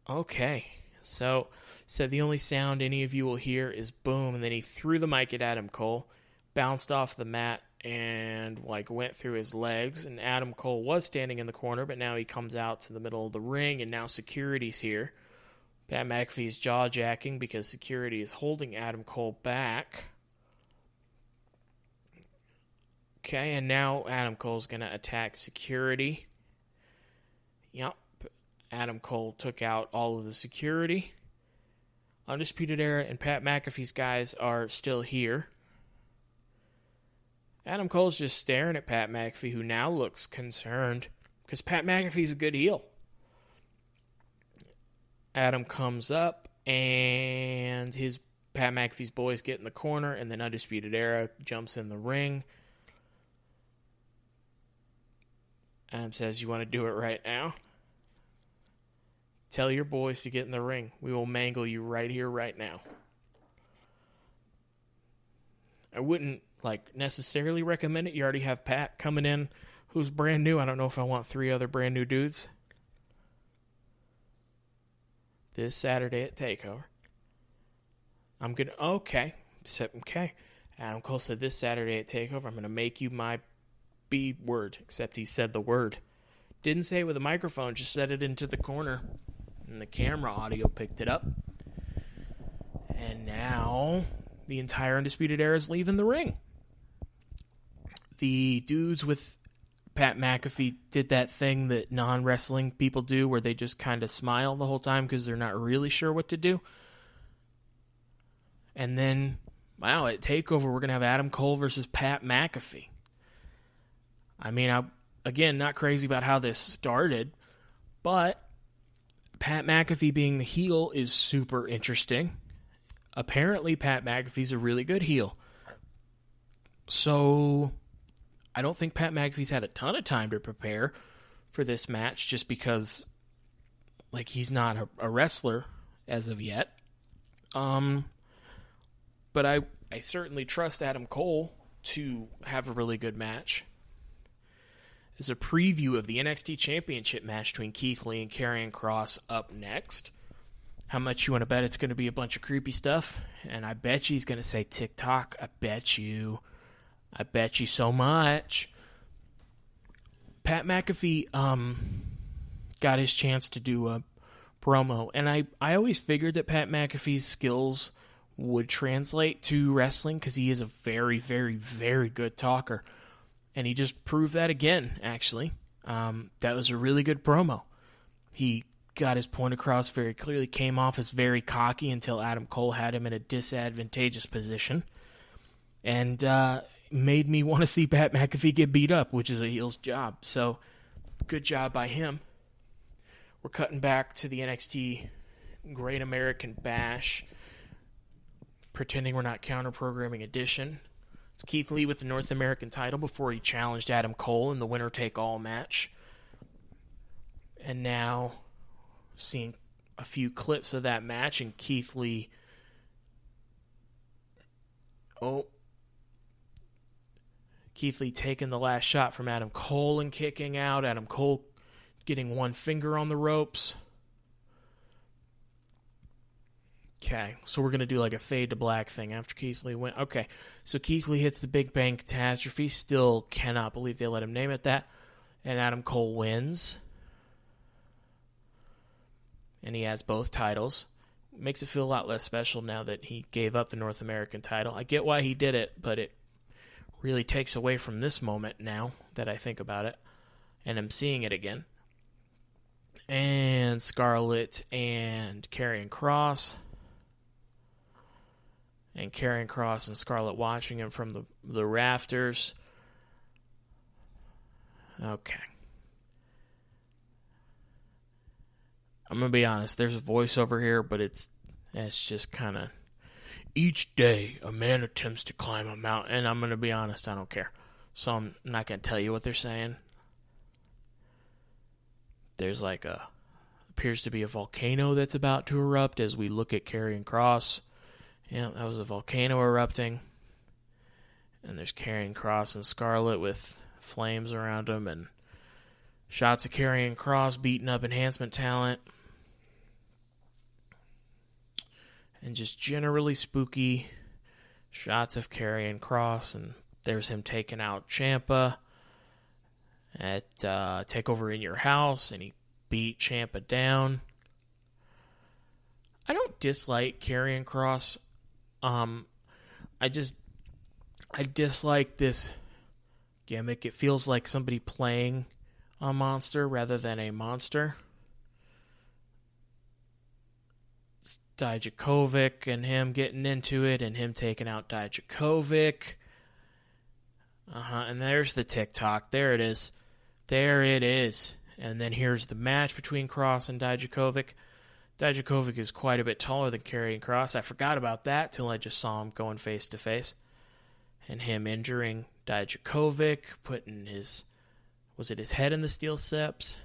Okay. So, said the only sound any of you will hear is boom, and then he threw the mic at Adam Cole, bounced off the mat, and went through his legs, and Adam Cole was standing in the corner, but now he comes out to the middle of the ring, and now security's here. Pat McAfee's jaw-jacking because security is holding Adam Cole back. Okay, and now Adam Cole's going to attack security. Yep. Adam Cole took out all of the security. Undisputed Era and Pat McAfee's guys are still here. Adam Cole's just staring at Pat McAfee, who now looks concerned because Pat McAfee's a good heel. Adam comes up, and Pat McAfee's boys get in the corner, and then Undisputed Era jumps in the ring. Adam says, you want to do it right now? Tell your boys to get in the ring. We will mangle you right here, right now. I wouldn't necessarily recommend it. You already have Pat coming in who's brand new. I don't know if I want 3 other brand new dudes. This Saturday at TakeOver. Okay. Adam Cole said this Saturday at TakeOver, I'm going to make you my B word, except he said the word. Didn't say it with a microphone, just said it into the corner. And the camera audio picked it up. And now the entire Undisputed Era is leaving the ring. The dudes with Pat McAfee did that thing that non-wrestling people do where they just kind of smile the whole time because they're not really sure what to do. And then, wow, at TakeOver, we're going to have Adam Cole versus Pat McAfee. I mean, again, not crazy about how this started, but Pat McAfee being the heel is super interesting. Apparently, Pat McAfee's a really good heel. So, I don't think Pat McAfee's had a ton of time to prepare for this match just because, he's not a wrestler as of yet. But I certainly trust Adam Cole to have a really good match. Is a preview of the NXT Championship match between Keith Lee and Karrion Kross up next. How much you want to bet it's going to be a bunch of creepy stuff? And I bet you he's going to say TikTok. I bet you so much. Pat McAfee, got his chance to do a promo. And I always figured that Pat McAfee's skills would translate to wrestling because he is a very, very, very good talker. And he just proved that again, actually. That was a really good promo. He got his point across very clearly, came off as very cocky until Adam Cole had him in a disadvantageous position. And made me want to see Pat McAfee get beat up, which is a heel's job. So, good job by him. We're cutting back to the NXT Great American Bash, pretending we're not counter-programming edition. It's Keith Lee with the North American title before he challenged Adam Cole in the winner-take-all match. And now, seeing a few clips of that match, and Keith Lee... Keith Lee taking the last shot from Adam Cole and kicking out. Adam Cole getting one finger on the ropes. Okay, so we're going to do like a fade to black thing after Keith Lee went. Okay, so Keith Lee hits the Big Bang Catastrophe. Still cannot believe they let him name it that. And Adam Cole wins. And he has both titles. Makes it feel a lot less special now that he gave up the North American title. I get why he did it, but it really takes away from this moment now that I think about it. And I'm seeing it again. And Scarlett and Karrion Kross. And Karrion Kross and Scarlett watching him from the rafters. Okay. I'm going to be honest. There's a voiceover here, but it's just kind of... Each day, a man attempts to climb a mountain. And I'm going to be honest, I don't care. So I'm not going to tell you what they're saying. There's appears to be a volcano that's about to erupt as we look at Karrion Kross. Yeah, that was a volcano erupting. And there's Karrion Kross and Scarlett with flames around them. And shots of Karrion Kross beating up enhancement talent. And just generally spooky shots of Karrion Kross. And there's him taking out Ciampa at TakeOver in Your House. And he beat Ciampa down. I don't dislike Karrion Kross. I dislike this gimmick. It feels like somebody playing a monster rather than a monster. Dijakovic and him getting into it and him taking out Dijakovic. And there's the TikTok. There it is. There it is. And then here's the match between Kross and Dijakovic. Dijakovic is quite a bit taller than Karrion Kross. I forgot about that till I just saw him going face to face. And him injuring Dijakovic, putting his head in the steel steps?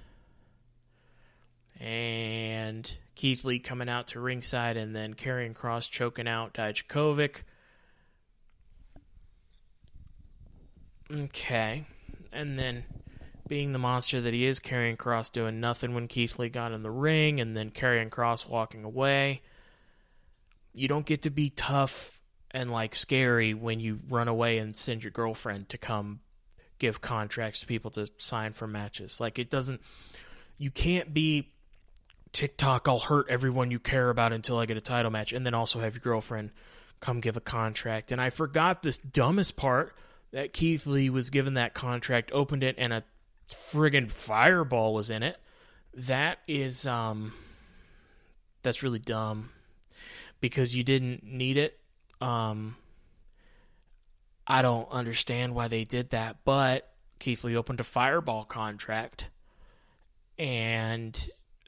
And Keith Lee coming out to ringside, and then Karrion Kross choking out Dijakovic. Okay. And then, being the monster that he is, Karrion Kross doing nothing when Keith Lee got in the ring, and then Karrion Kross walking away. You don't get to be tough and scary when you run away and send your girlfriend to come give contracts to people to sign for matches. You can't be TikTok, I'll hurt everyone you care about until I get a title match, and then also have your girlfriend come give a contract. And I forgot this dumbest part, that Keith Lee was given that contract, opened it, and a friggin' fireball was in it. That is, that's really dumb, because you didn't need it. I don't understand why they did that, but Keith Lee opened a fireball contract, and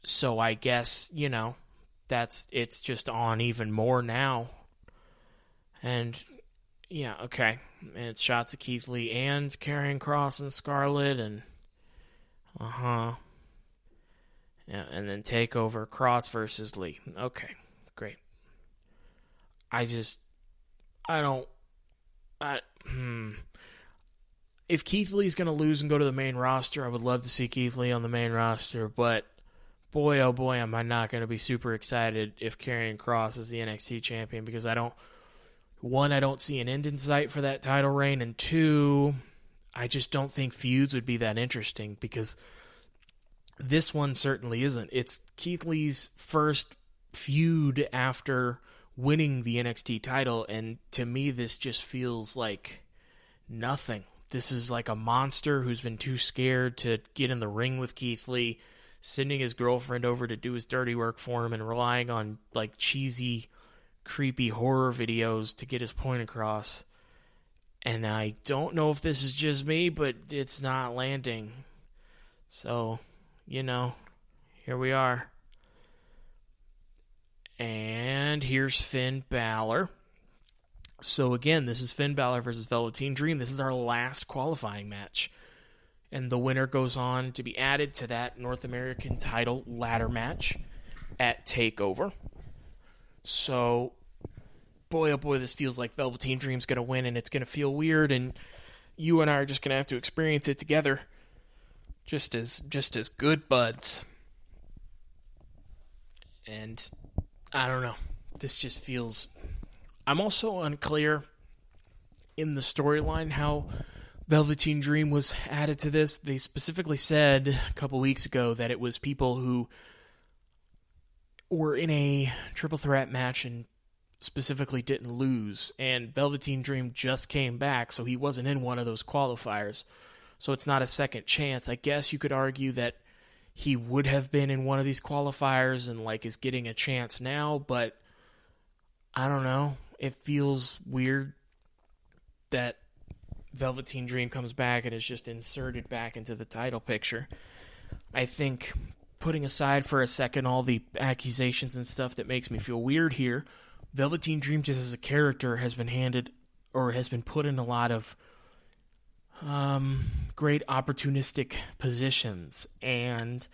so I guess, it's just on even more now. And, yeah, okay. And it's shots of Keith Lee and Karrion Kross and Scarlett, and yeah, and then TakeOver Kross versus Lee. Okay, great. If Keith Lee's going to lose and go to the main roster, I would love to see Keith Lee on the main roster, but boy, oh boy, am I not going to be super excited if Karrion Kross is the NXT champion, because I don't see an end in sight for that title reign, and two, I just don't think feuds would be that interesting, because This one certainly isn't. It's Keith Lee's first feud after winning the NXT title, and to me this just feels like nothing. This is like a monster who's been too scared to get in the ring with Keith Lee, sending his girlfriend over to do his dirty work for him and relying on like cheesy, creepy horror videos to get his point across. And I don't know if this is just me, but it's not landing. So, here we are. And here's Finn Balor. So again, this is Finn Balor versus Velveteen Dream. This is our last qualifying match. And the winner goes on to be added to that North American title ladder match at TakeOver. So, boy, oh boy, this feels like Velveteen Dream's going to win, and it's going to feel weird, and you and I are just going to have to experience it together. Just as good buds. And I don't know. This just feels... I'm also unclear in the storyline how Velveteen Dream was added to this. They specifically said a couple weeks ago that it was people who were in a triple threat match and specifically didn't lose. And Velveteen Dream just came back, so he wasn't in one of those qualifiers. So it's not a second chance. I guess you could argue that he would have been in one of these qualifiers and is getting a chance now, but I don't know. It feels weird that Velveteen Dream comes back and is just inserted back into the title picture. I think, putting aside for a second all the accusations and stuff that makes me feel weird here, Velveteen Dream just as a character has been put in a lot of great opportunistic positions, and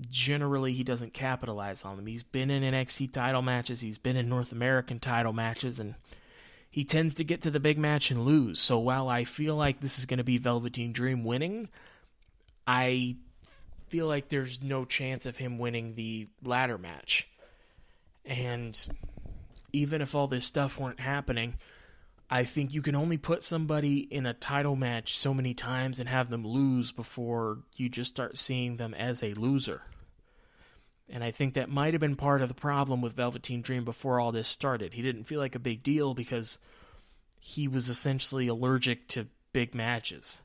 generally he doesn't capitalize on them. He's been in NXT title matches, he's been in North American title matches, and he tends to get to the big match and lose. So while I feel like this is going to be Velveteen Dream winning, I feel like there's no chance of him winning the ladder match. And even if all this stuff weren't happening, I think you can only put somebody in a title match so many times and have them lose before you just start seeing them as a loser. And I think that might have been part of the problem with Velveteen Dream before all this started. He didn't feel like a big deal because he was essentially allergic to big matches.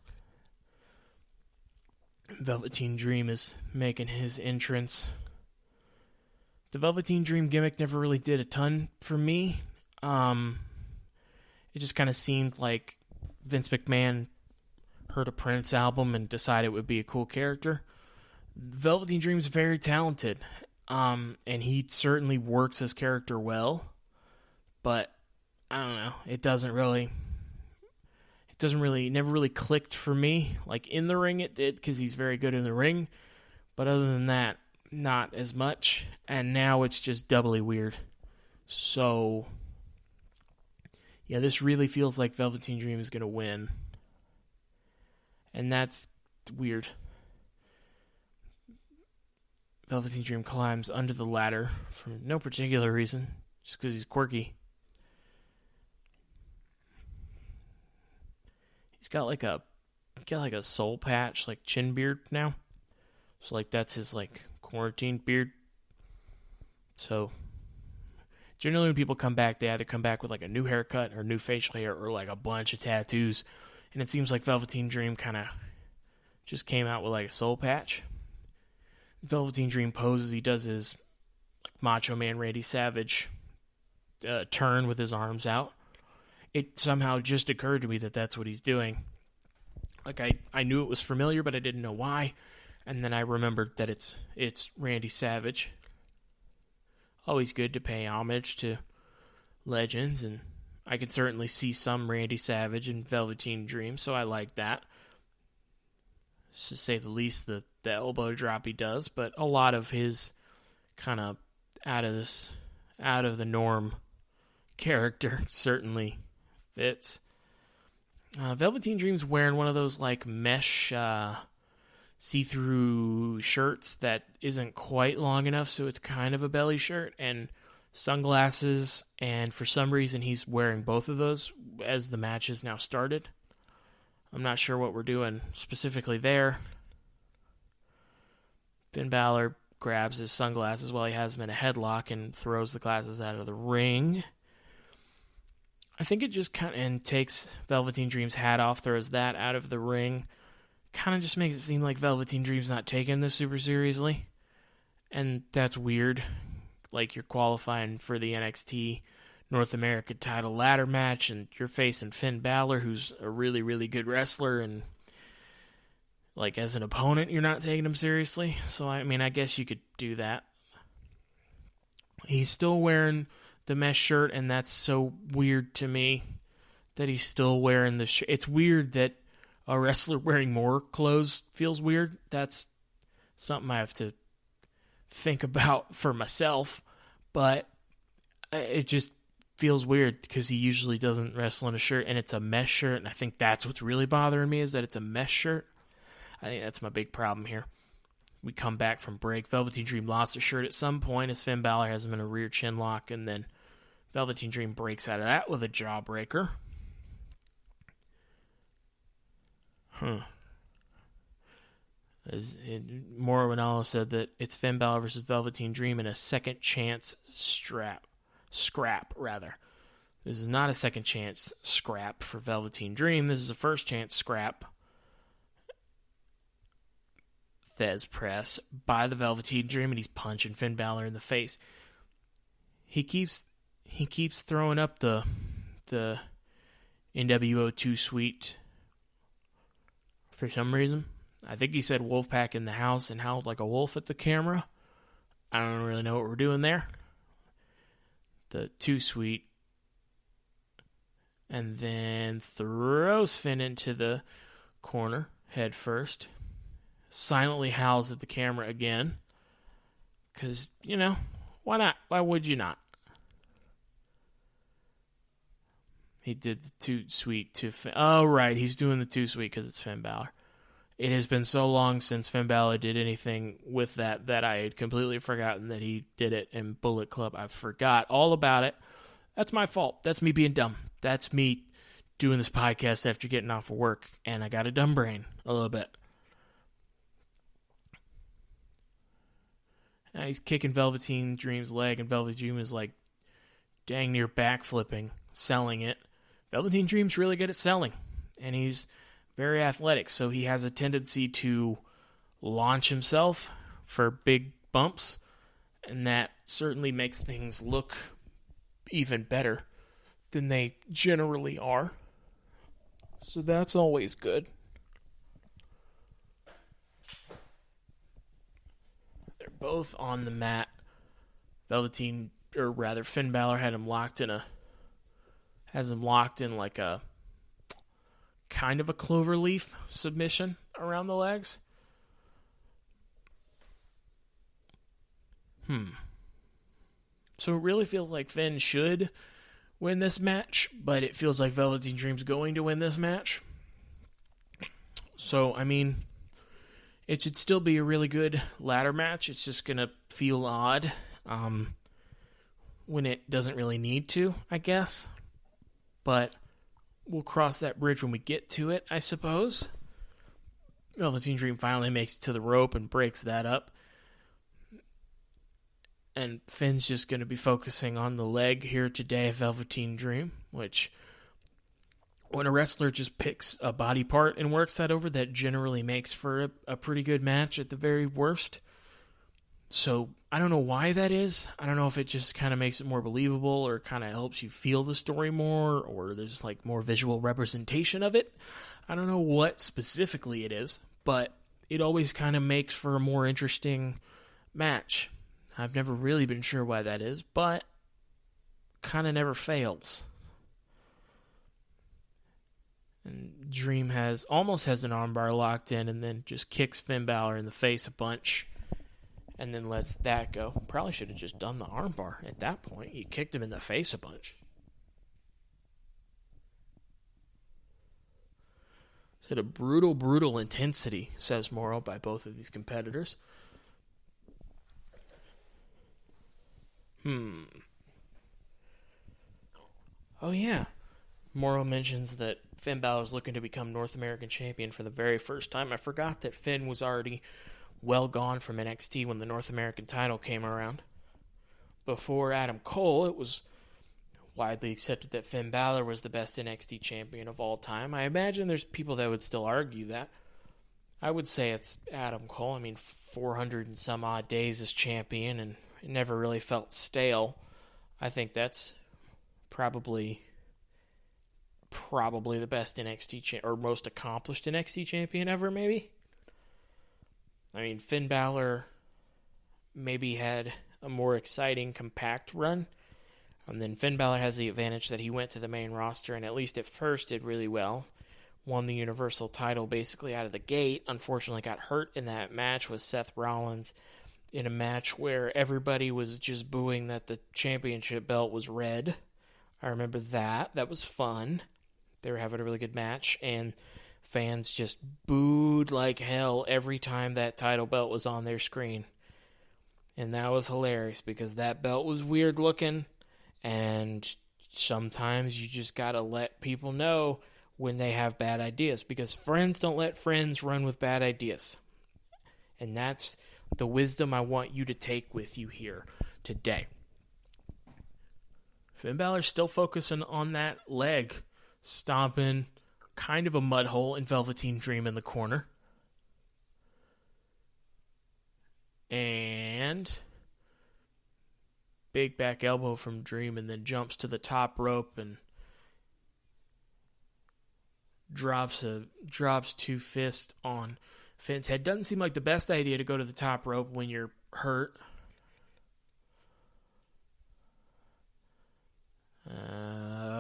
Velveteen Dream is making his entrance. The Velveteen Dream gimmick never really did a ton for me. It just kind of seemed like Vince McMahon heard a Prince album and decided it would be a cool character. Velveteen Dream's very talented, and he certainly works his character well, but I don't know, it never really clicked for me. Like in the ring it did, because he's very good in the ring, but other than that, not as much, and now it's just doubly weird. So yeah, this really feels like Velveteen Dream is going to win. And that's weird. Velveteen Dream climbs under the ladder for no particular reason, just because he's quirky. He's got like a soul patch, like chin beard now. So that's his quarantine beard. So generally when people come back, they either come back with a new haircut or new facial hair or a bunch of tattoos. And it seems like Velveteen Dream kind of just came out with a soul patch. Velveteen Dream poses, he does his Macho Man Randy Savage turn with his arms out. It somehow just occurred to me that that's what he's doing. I knew it was familiar, but I didn't know why. And then I remembered that it's Randy Savage. Always good to pay homage to legends, and I can certainly see some Randy Savage in Velveteen Dream, so I like that. To say the least, the elbow drop he does, but a lot of his kind of out of the norm character certainly fits. Velveteen Dream's wearing one of those mesh see-through shirts that isn't quite long enough, so it's kind of a belly shirt, and sunglasses, and for some reason he's wearing both of those as the match has now started. I'm not sure what we're doing specifically there. Finn Balor grabs his sunglasses while he has him in a headlock and throws the glasses out of the ring. I think it just kind of, and takes Velveteen Dream's hat off, throws that out of the ring. Kind of just makes it seem like Velveteen Dream's not taking this super seriously. And that's weird. Like, you're qualifying for the NXT North America title ladder match, and you're facing Finn Balor, who's a really, really good wrestler, and like, as an opponent, you're not taking him seriously. So, I mean, I guess you could do that. He's still wearing the mesh shirt, and that's so weird to me that he's still wearing the shirt. It's weird that a wrestler wearing more clothes feels weird. That's something I have to think about for myself, but it just feels weird because he usually doesn't wrestle in a shirt, and it's a mesh shirt, and I think that's what's really bothering me, is that it's a mesh shirt. I think that's my big problem here. We come back from break. Velveteen Dream lost a shirt at some point as Finn Balor has him in a rear chin lock, and then Velveteen Dream breaks out of that with a jawbreaker. Mauro Ranallo said that it's Finn Balor versus Velveteen Dream in a second chance scrap. This is not a second chance scrap for Velveteen Dream. This is a first chance scrap. Thez press by the Velveteen Dream, and he's punching Finn Balor in the face. He keeps throwing up the NWO 2 suite for some reason. I think he said Wolfpack in the house and howled like a wolf at the camera. I don't really know what we're doing there. The 2 suite. And then throws Finn into the corner head first. Silently howls at the camera again. Because, why not? Why would you not? He did the 2 suite to Finn. Oh, right. He's doing the 2 suite because it's Finn Balor. It has been so long since Finn Balor did anything with that I had completely forgotten that he did it in Bullet Club. I forgot all about it. That's my fault. That's me being dumb. That's me doing this podcast after getting off of work, and I got a dumb brain a little bit. Now he's kicking Velveteen Dream's leg, and Velveteen Dream is like dang near backflipping, selling it. Velveteen Dream's really good at selling, and he's very athletic, so he has a tendency to launch himself for big bumps, and that certainly makes things look even better than they generally are. So that's always good. They're both on the mat. Finn Balor had him locked in like a kind of a cloverleaf submission around the legs. So it really feels like Finn should win this match, but it feels like Velveteen Dream's going to win this match. So, I mean, it should still be a really good ladder match. It's just going to feel odd when it doesn't really need to, I guess. But we'll cross that bridge when we get to it, I suppose. Velveteen Dream finally makes it to the rope and breaks that up. And Finn's just going to be focusing on the leg here today, Velveteen Dream, which when a wrestler just picks a body part and works that over, that generally makes for a pretty good match at the very worst. So I don't know why that is. I don't know if it just kind of makes it more believable or kind of helps you feel the story more, or there's like more visual representation of it. I don't know what specifically it is, but it always kind of makes for a more interesting match. I've never really been sure why that is, but kind of never fails. And Dream almost has an armbar locked in and then just kicks Finn Balor in the face a bunch and then lets that go. Probably should have just done the armbar at that point. He kicked him in the face a bunch. Said a brutal, brutal intensity, says Mauro, by both of these competitors. Oh, yeah. Mauro mentions that Finn Balor is looking to become North American champion for the very first time. I forgot that Finn was already well gone from NXT when the North American title came around. Before Adam Cole, it was widely accepted that Finn Balor was the best NXT champion of all time. I imagine there's people that would still argue that. I would say it's Adam Cole. I mean, 400 and some odd days as champion, and it never really felt stale. I think that's probably the best NXT or most accomplished NXT champion ever, maybe. I mean, Finn Balor maybe had a more exciting, compact run. And then Finn Balor has the advantage that he went to the main roster and at least at first did really well. Won the Universal title basically out of the gate. Unfortunately got hurt in that match with Seth Rollins in a match where everybody was just booing that the championship belt was red. I remember that. That was fun. They were having a really good match, and fans just booed like hell every time that title belt was on their screen. And that was hilarious because that belt was weird looking, and sometimes you just gotta let people know when they have bad ideas, because friends don't let friends run with bad ideas. And that's the wisdom I want you to take with you here today. Finn Balor's still focusing on that leg, stomping kind of a mud hole in Velveteen Dream in the corner. And big back elbow from Dream, and then jumps to the top rope and drops two fists on Finn's head. Doesn't seem like the best idea to go to the top rope when you're hurt.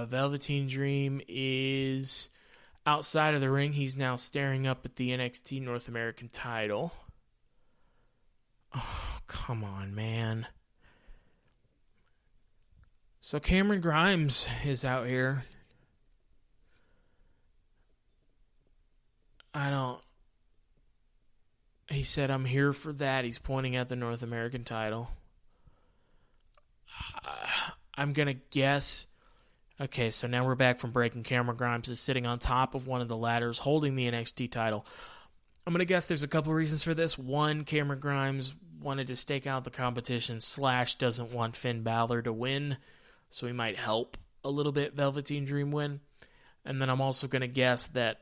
Velveteen Dream is outside of the ring. He's now staring up at the NXT North American title. Oh, come on, man. So Cameron Grimes is out here. He said, I'm here for that. He's pointing at the North American title. I'm going to guess. Okay, so now we're back from break, and Cameron Grimes is sitting on top of one of the ladders holding the NXT title. I'm going to guess there's a couple reasons for this. One, Cameron Grimes wanted to stake out the competition / doesn't want Finn Balor to win, so he might help a little bit Velveteen Dream win. And then I'm also going to guess that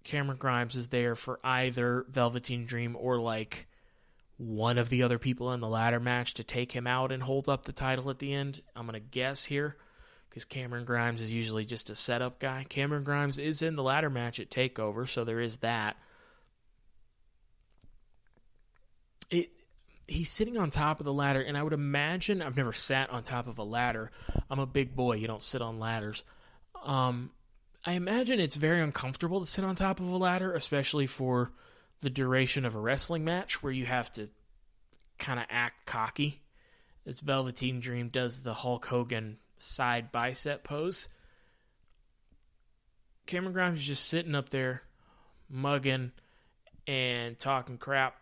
Cameron Grimes is there for either Velveteen Dream or like one of the other people in the ladder match to take him out and hold up the title at the end. I'm going to guess here because Cameron Grimes is usually just a setup guy. Cameron Grimes is in the ladder match at TakeOver, so there is that. He's sitting on top of the ladder, and I would imagine, I've never sat on top of a ladder. I'm a big boy. You don't sit on ladders. I imagine it's very uncomfortable to sit on top of a ladder, especially for the duration of a wrestling match where you have to kind of act cocky, as Velveteen Dream does the Hulk Hogan side bicep pose. Cameron Grimes is just sitting up there mugging and talking crap,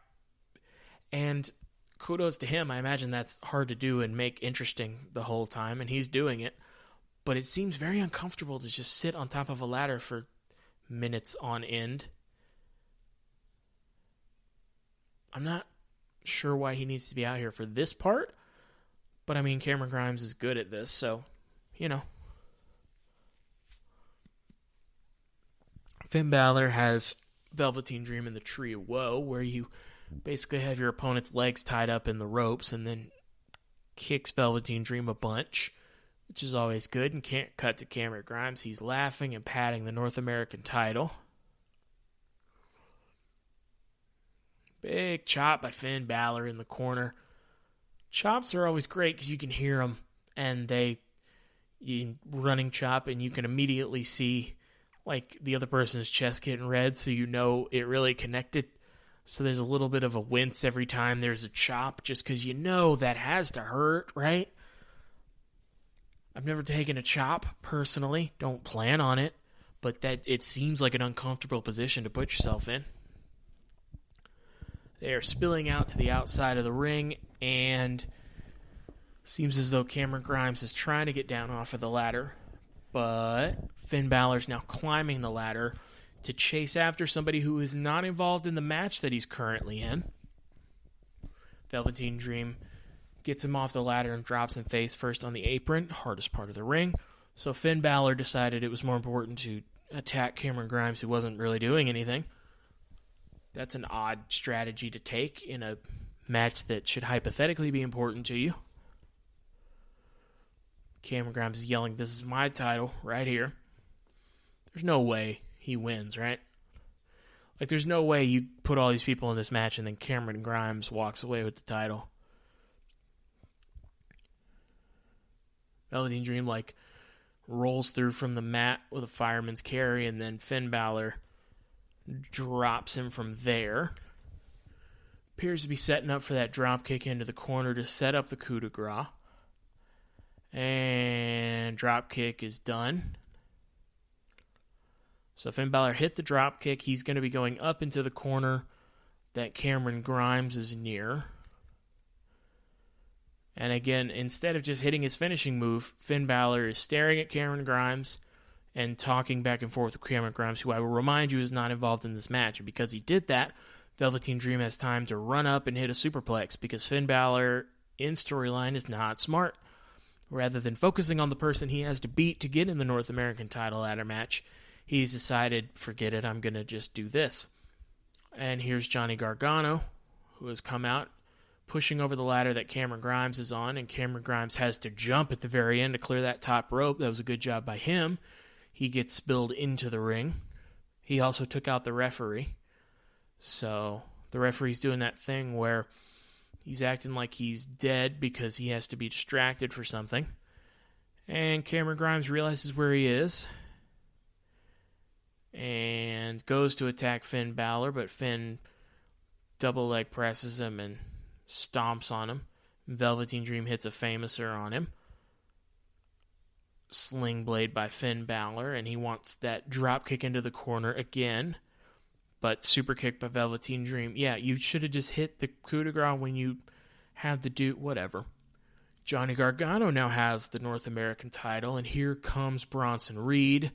and kudos to him. I imagine that's hard to do and make interesting the whole time, and he's doing it. But it seems very uncomfortable to just sit on top of a ladder for minutes on end. I'm not sure why he needs to be out here for this part, but I mean, Cameron Grimes is good at this, so, you know. Finn Balor has Velveteen Dream in the Tree of Woe, where you basically have your opponent's legs tied up in the ropes and then kicks Velveteen Dream a bunch, which is always good, and can't cut to Cameron Grimes. He's laughing and patting the North American title. Big chop by Finn Balor in the corner. Chops are always great because you can hear them, and you running chop, and you can immediately see like the other person's chest getting red, so you know it really connected. So there's a little bit of a wince every time there's a chop, just because you know that has to hurt, right? I've never taken a chop personally, don't plan on it, but that it seems like an uncomfortable position to put yourself in. They are spilling out to the outside of the ring, and seems as though Cameron Grimes is trying to get down off of the ladder, but Finn Balor's now climbing the ladder to chase after somebody who is not involved in the match that he's currently in. Velveteen Dream gets him off the ladder and drops him face first on the apron, hardest part of the ring. So Finn Balor decided it was more important to attack Cameron Grimes, who wasn't really doing anything. That's an odd strategy to take in a match that should hypothetically be important to you. Cameron Grimes is yelling, "This is my title right here." There's no way he wins, right? Like, there's no way you put all these people in this match and then Cameron Grimes walks away with the title. Velveteen Dream, rolls through from the mat with a fireman's carry, and then Finn Balor drops him from there. Appears to be setting up for that drop kick into the corner to set up the coup de grace. And drop kick is done. So Finn Balor hit the drop kick. He's going to be going up into the corner that Cameron Grimes is near. And again, instead of just hitting his finishing move, Finn Balor is staring at Cameron Grimes and talking back and forth with Cameron Grimes, who I will remind you is not involved in this match. And because he did that, Velveteen Dream has time to run up and hit a superplex, because Finn Balor in storyline is not smart. Rather than focusing on the person he has to beat to get in the North American title ladder match, he's decided, forget it, I'm going to just do this. And here's Johnny Gargano, who has come out, pushing over the ladder that Cameron Grimes is on, and Cameron Grimes has to jump at the very end to clear that top rope. That was a good job by him. He gets spilled into the ring. He also took out the referee. So the referee's doing that thing where he's acting like he's dead because he has to be distracted for something. And Cameron Grimes realizes where he is and goes to attack Finn Balor, but Finn double leg presses him and stomps on him. Velveteen Dream hits a famouser on him. Sling blade by Finn Balor, and he wants that drop kick into the corner again. But super kick by Velveteen Dream. Yeah, you should have just hit the coup de grace when you had the dude. Whatever. Johnny Gargano now has the North American title, and here comes Bronson Reed.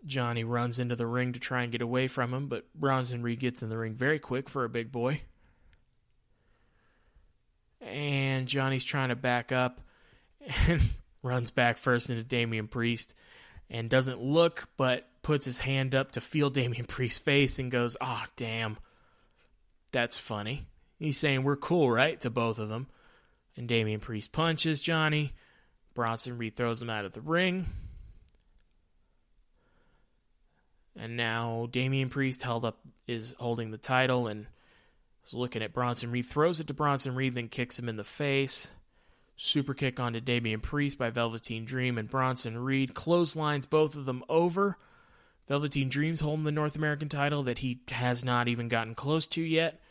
Johnny runs into the ring to try and get away from him, but Bronson Reed gets in the ring very quick for a big boy. And Johnny's trying to back up and runs back first into Damian Priest and doesn't look, but puts his hand up to feel Damian Priest's face and goes, "Oh, damn. That's funny." He's saying, "We're cool, right?" to both of them. And Damian Priest punches Johnny. Bronson Reed throws him out of the ring. And now Damian Priest is holding the title and is looking at Bronson Reed. Throws it to Bronson Reed, then kicks him in the face. Super kick onto Damian Priest by Velveteen Dream, and Bronson Reed clotheslines both of them over. Velveteen Dream's holding the North American title that he has not even gotten close to yet.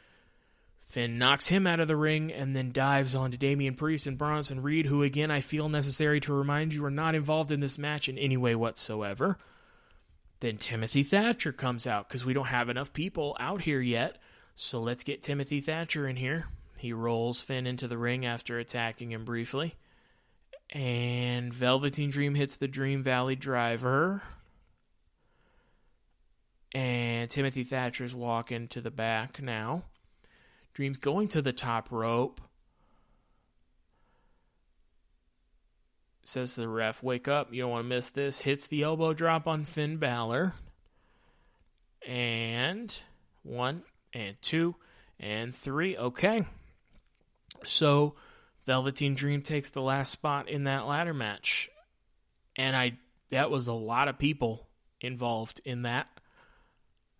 Finn knocks him out of the ring and then dives onto Damian Priest and Bronson Reed, who, again, I feel necessary to remind you are not involved in this match in any way whatsoever. Then Timothy Thatcher comes out because we don't have enough people out here yet, so let's get Timothy Thatcher in here. He rolls Finn into the ring after attacking him briefly. And Velveteen Dream hits the Dream Valley Driver. And Timothy Thatcher's walking to the back now. Dream's going to the top rope. Says to the ref, "Wake up, you don't want to miss this." Hits the elbow drop on Finn Balor. And 1, and 2, and 3. Okay. So Velveteen Dream takes the last spot in that ladder match. And that was a lot of people involved in that.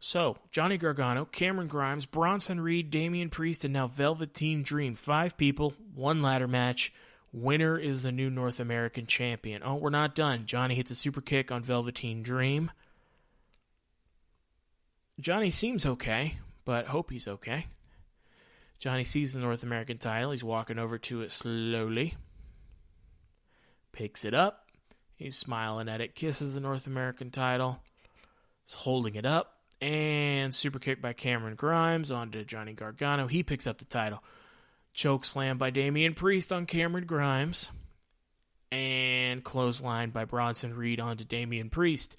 So, Johnny Gargano, Cameron Grimes, Bronson Reed, Damian Priest, and now Velveteen Dream. 5 people, 1 ladder match. Winner is the new North American champion. Oh, we're not done. Johnny hits a super kick on Velveteen Dream. Johnny seems okay, but hope he's okay. Johnny sees the North American title. He's walking over to it slowly. Picks it up. He's smiling at it. Kisses the North American title. He's holding it up. And super kick by Cameron Grimes onto Johnny Gargano. He picks up the title. Choke slam by Damian Priest on Cameron Grimes. And clothesline by Bronson Reed onto Damian Priest.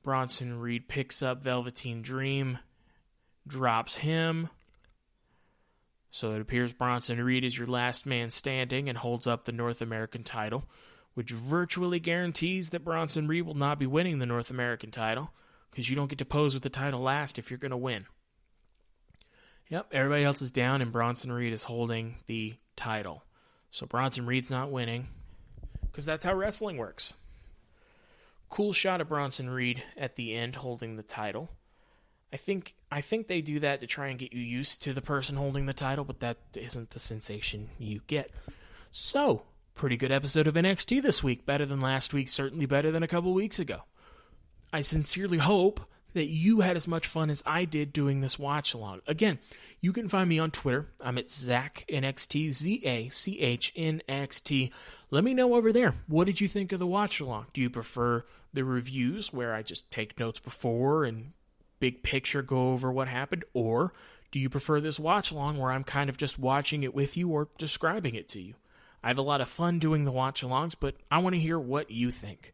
Bronson Reed picks up Velveteen Dream. Drops him. So it appears Bronson Reed is your last man standing and holds up the North American title, which virtually guarantees that Bronson Reed will not be winning the North American title, because you don't get to pose with the title last if you're going to win. Yep, everybody else is down, and Bronson Reed is holding the title. So Bronson Reed's not winning, because that's how wrestling works. Cool shot of Bronson Reed at the end holding the title. I think they do that to try and get you used to the person holding the title, but that isn't the sensation you get. So, pretty good episode of NXT this week. Better than last week, certainly better than a couple weeks ago. I sincerely hope that you had as much fun as I did doing this watch-along. Again, you can find me on Twitter. I'm at ZachNXT, ZACHNXT. Let me know over there. What did you think of the watch-along? Do you prefer the reviews where I just take notes before and big picture go over what happened? Or do you prefer this watch-along where I'm kind of just watching it with you or describing it to you? I have a lot of fun doing the watch-alongs, but I want to hear what you think.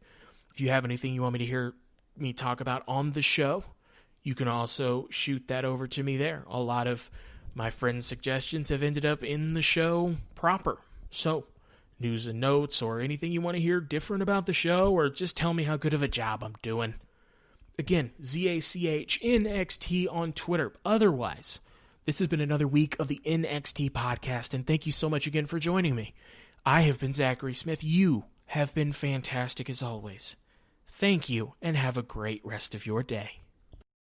If you have anything you want me to hear me talk about on the show, you can also shoot that over to me there. A lot of my friends' suggestions have ended up in the show proper. So, news and notes or anything you want to hear different about the show, or just tell me how good of a job I'm doing. Again, ZACHNXT on Twitter. Otherwise, this has been another week of the NXT podcast, and thank you so much again for joining me. I have been Zachary Smith. You have been fantastic as always. Thank you, and have a great rest of your day.